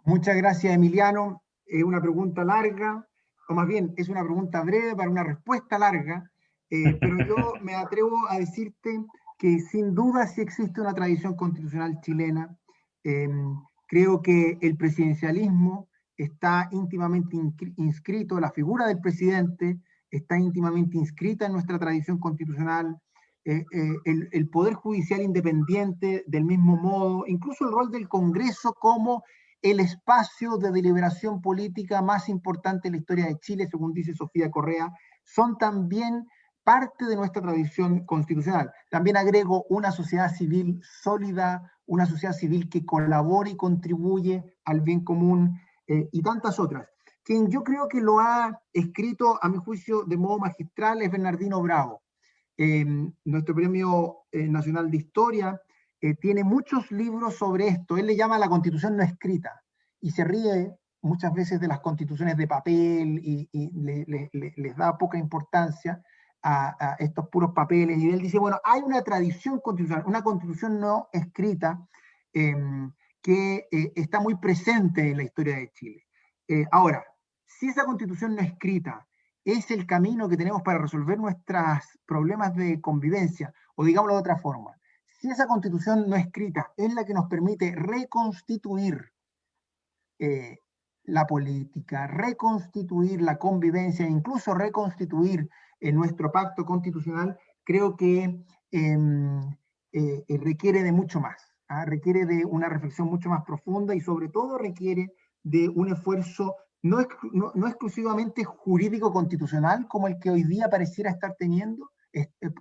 Muchas gracias, Emiliano. Es una pregunta larga, o más bien es una pregunta breve para una respuesta larga, pero yo me atrevo a decirte que sin duda sí existe una tradición constitucional chilena. Creo que el presidencialismo está íntimamente inscrito, la figura del presidente está íntimamente inscrita en nuestra tradición constitucional. el Poder Judicial independiente del mismo modo, incluso el rol del Congreso como el espacio de deliberación política más importante en la historia de Chile, según dice Sofía Correa, son también parte de nuestra tradición constitucional. También agrego una sociedad civil sólida, una sociedad civil que colabore y contribuye al bien común, y tantas otras. Quien yo creo que lo ha escrito, a mi juicio, de modo magistral es Bernardino Bravo. Nuestro Premio Nacional de Historia tiene muchos libros sobre esto. Él le llama la Constitución no escrita y se ríe muchas veces de las constituciones de papel y les da poca importancia a estos puros papeles. Y él dice, bueno, hay una tradición constitucional, una constitución no escrita que está muy presente en la historia de Chile. Ahora, si esa constitución no escrita es el camino que tenemos para resolver nuestros problemas de convivencia, o digámoslo de otra forma, si esa constitución no escrita es la que nos permite reconstituir la política, reconstituir la convivencia, incluso reconstituir nuestro pacto constitucional, creo que requiere de mucho más, requiere de una reflexión mucho más profunda y sobre todo requiere de un esfuerzo no exclusivamente jurídico constitucional como el que hoy día pareciera estar teniendo,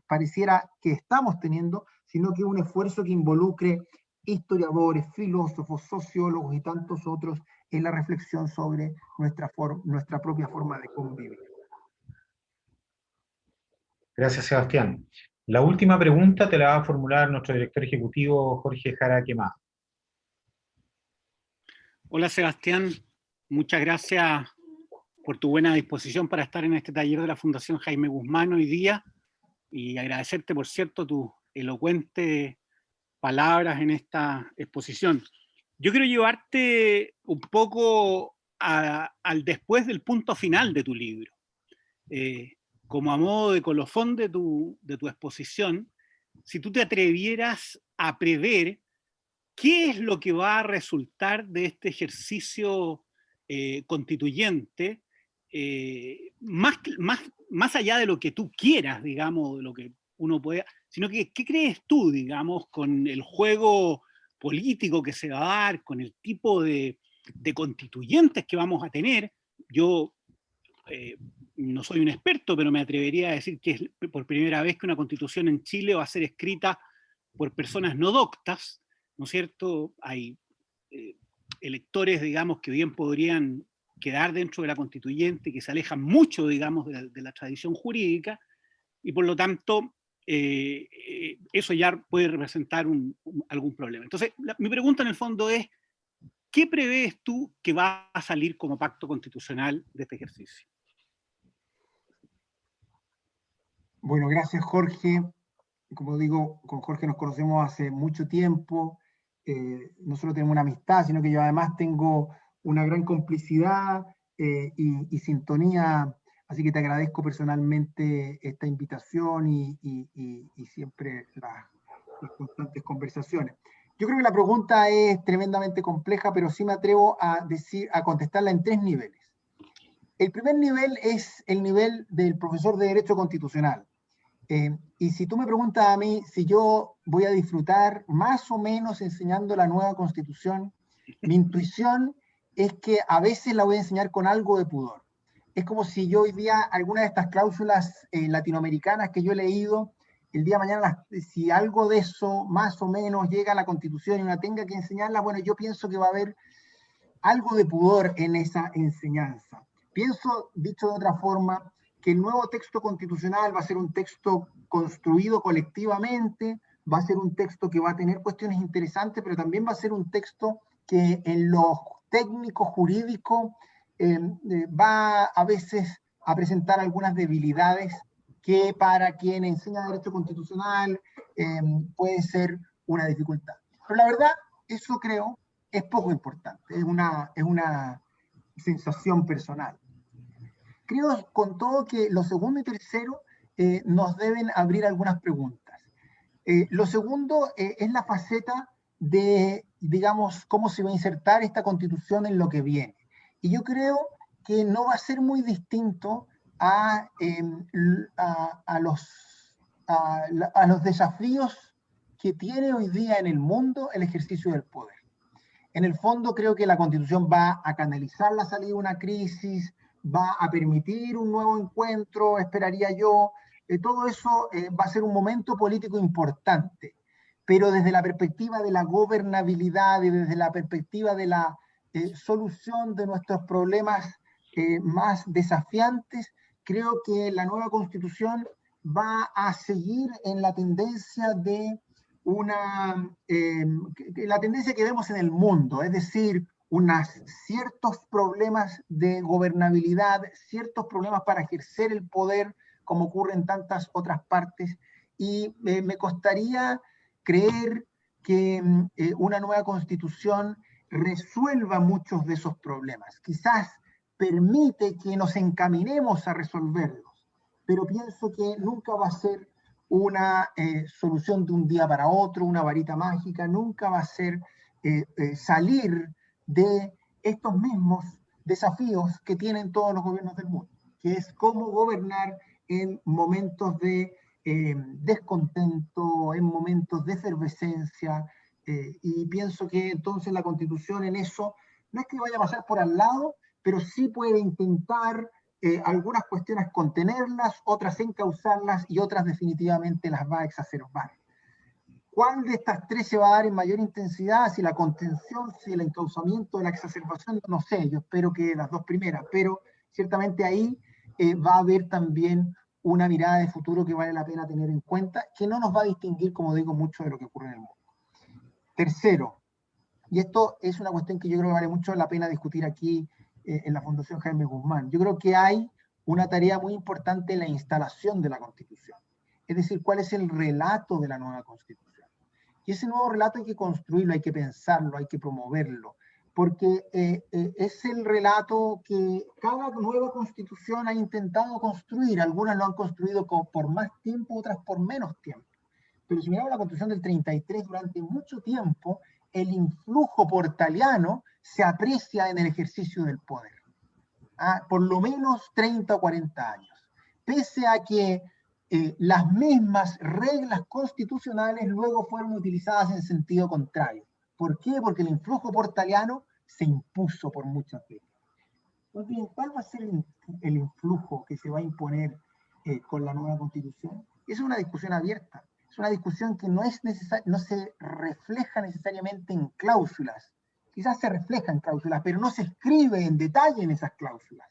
pareciera que estamos teniendo, sino que un esfuerzo que involucre historiadores, filósofos, sociólogos y tantos otros en la reflexión sobre nuestra propia forma de convivir. Gracias, Sebastián. La última pregunta te la va a formular nuestro director ejecutivo, Jorge Jara Quemada. Hola, Sebastián. Muchas gracias por tu buena disposición para estar en este taller de la Fundación Jaime Guzmán hoy día y agradecerte, por cierto, tus elocuentes palabras en esta exposición. Yo quiero llevarte un poco al después del punto final de tu libro. Como a modo de colofón de tu exposición, si tú te atrevieras a prever qué es lo que va a resultar de este ejercicio constituyente, más allá de lo que tú quieras, digamos, de lo que uno pueda, sino que ¿qué crees tú, digamos, con el juego político que se va a dar, con el tipo de constituyentes que vamos a tener? Yo no soy un experto, pero me atrevería a decir que es por primera vez que una constitución en Chile va a ser escrita por personas no doctas, ¿no es cierto? Hay electores, digamos, que bien podrían quedar dentro de la constituyente, que se alejan mucho, digamos, de la tradición jurídica, y por lo tanto, eso ya puede representar algún problema. Entonces, mi pregunta en el fondo es, ¿qué prevés tú que va a salir como pacto constitucional de este ejercicio? Bueno, gracias, Jorge. Como digo, con Jorge nos conocemos hace mucho tiempo. No solo tenemos una amistad, sino que yo además tengo una gran complicidad y sintonía. Así que te agradezco personalmente esta invitación y siempre las constantes conversaciones. Yo creo que la pregunta es tremendamente compleja, pero sí me atrevo a contestarla en 3 niveles. El primer nivel es el nivel del profesor de Derecho Constitucional. Y si tú me preguntas a mí si yo voy a disfrutar más o menos enseñando la nueva Constitución, mi intuición es que a veces la voy a enseñar con algo de pudor. Es como si yo hoy día, alguna de estas cláusulas latinoamericanas que yo he leído, el día de mañana, si algo de eso más o menos llega a la Constitución y una tenga que enseñarla, bueno, yo pienso que va a haber algo de pudor en esa enseñanza. Pienso, dicho de otra forma, que el nuevo texto constitucional va a ser un texto construido colectivamente, va a ser un texto que va a tener cuestiones interesantes, pero también va a ser un texto que en lo técnico jurídico va a veces a presentar algunas debilidades que para quien enseña derecho constitucional puede ser una dificultad. Pero la verdad, eso creo, es poco importante, es una sensación personal. Creo con todo que lo segundo y tercero nos deben abrir algunas preguntas. Lo segundo es la faceta de, digamos, cómo se va a insertar esta constitución en lo que viene. Y yo creo que no va a ser muy distinto a los a los desafíos que tiene hoy día en el mundo el ejercicio del poder. En el fondo creo que la Constitución va a canalizar la salida de una crisis, va a permitir un nuevo encuentro, esperaría yo. Todo eso va a ser un momento político importante, pero desde la perspectiva de la gobernabilidad y desde la perspectiva de la solución de nuestros problemas más desafiantes, creo que la nueva Constitución va a seguir en la tendencia de la tendencia que vemos en el mundo, es decir, ciertos problemas de gobernabilidad, ciertos problemas para ejercer el poder, como ocurre en tantas otras partes, y me costaría creer que una nueva Constitución resuelva muchos de esos problemas. Quizás permite que nos encaminemos a resolverlos, pero pienso que nunca va a ser una solución de un día para otro, una varita mágica, nunca va a ser salir de estos mismos desafíos que tienen todos los gobiernos del mundo, que es cómo gobernar en momentos de descontento, en momentos de efervescencia, y pienso que entonces la Constitución en eso no es que vaya a pasar por al lado, pero sí puede intentar algunas cuestiones contenerlas, otras encauzarlas y otras definitivamente las va a exacerbar. ¿Cuál de estas tres se va a dar en mayor intensidad? Si la contención, si el encauzamiento, la exacerbación, no sé, yo espero que las dos primeras, pero ciertamente ahí va a haber también una mirada de futuro que vale la pena tener en cuenta, que no nos va a distinguir, como digo, mucho de lo que ocurre en el mundo. Tercero, y esto es una cuestión que yo creo que vale mucho la pena discutir aquí en la Fundación Jaime Guzmán. Yo creo que hay una tarea muy importante en la instalación de la Constitución. Es decir, cuál es el relato de la nueva Constitución. Y ese nuevo relato hay que construirlo, hay que pensarlo, hay que promoverlo, porque es el relato que cada nueva Constitución ha intentado construir. Algunas lo han construido por más tiempo, otras por menos tiempo. Pero si miramos la Constitución del 33, durante mucho tiempo, el influjo portaliano se aprecia en el ejercicio del poder. Por lo menos 30 o 40 años. Pese a que las mismas reglas constitucionales luego fueron utilizadas en sentido contrario. ¿Por qué? Porque el influjo portaliano se impuso por muchas veces. Pues bien, ¿cuál va a ser el influjo que se va a imponer con la nueva Constitución? Es una discusión abierta. Es una discusión que no se refleja necesariamente en cláusulas. Quizás se refleja en cláusulas, pero no se escribe en detalle en esas cláusulas.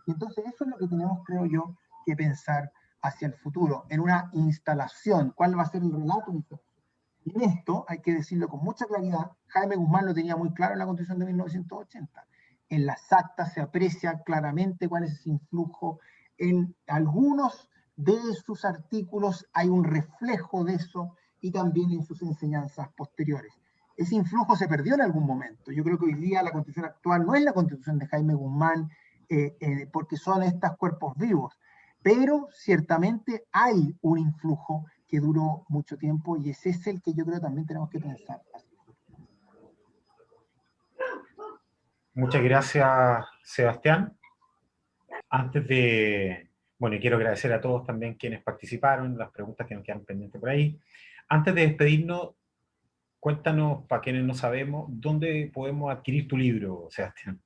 Y entonces eso es lo que tenemos, creo yo, que pensar hacia el futuro, en una instalación. ¿Cuál va a ser el relato? Y en esto, hay que decirlo con mucha claridad, Jaime Guzmán lo tenía muy claro en la Constitución de 1980. En las actas se aprecia claramente cuál es ese influjo. En algunos de sus artículos hay un reflejo de eso y también en sus enseñanzas posteriores. Ese influjo se perdió en algún momento. Yo creo que hoy día la Constitución actual no es la Constitución de Jaime Guzmán porque son estos cuerpos vivos, pero ciertamente hay un influjo que duró mucho tiempo y ese es el que yo creo también tenemos que pensar. Muchas gracias, Sebastián. Antes de... Bueno, y quiero agradecer a todos también quienes participaron, las preguntas que nos quedan pendientes por ahí. Antes de despedirnos, cuéntanos, para quienes no sabemos, ¿dónde podemos adquirir tu libro, Sebastián?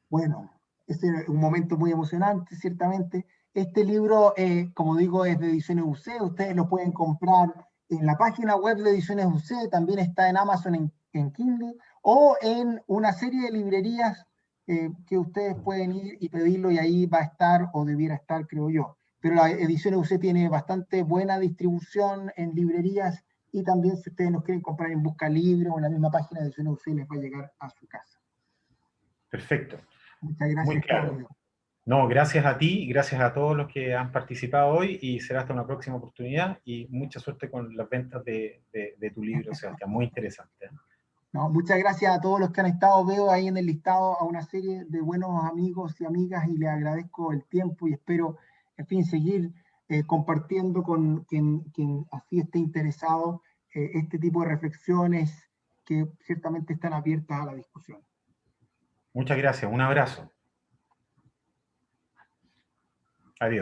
Bueno, este es un momento muy emocionante, ciertamente. Este libro, como digo, es de Ediciones UC. Ustedes lo pueden comprar en la página web de Ediciones UC, también está en Amazon en Kindle, o en una serie de librerías que ustedes pueden ir y pedirlo, y ahí va a estar, o debiera estar, creo yo. Pero la Ediciones UC tiene bastante buena distribución en librerías, y también si ustedes nos quieren comprar en Busca Libre o en la misma página de Ediciones UC, les va a llegar a su casa. Perfecto. Muchas gracias, muy claro. Claudio. No, gracias a ti y gracias a todos los que han participado hoy, y será hasta una próxima oportunidad, y mucha suerte con las ventas de tu libro, Sebastián, muy interesante. No, muchas gracias a todos los que han estado. Veo ahí en el listado a una serie de buenos amigos y amigas, y les agradezco el tiempo y espero, en fin, seguir compartiendo con quien así esté interesado este tipo de reflexiones que ciertamente están abiertas a la discusión. Muchas gracias, un abrazo. Adiós.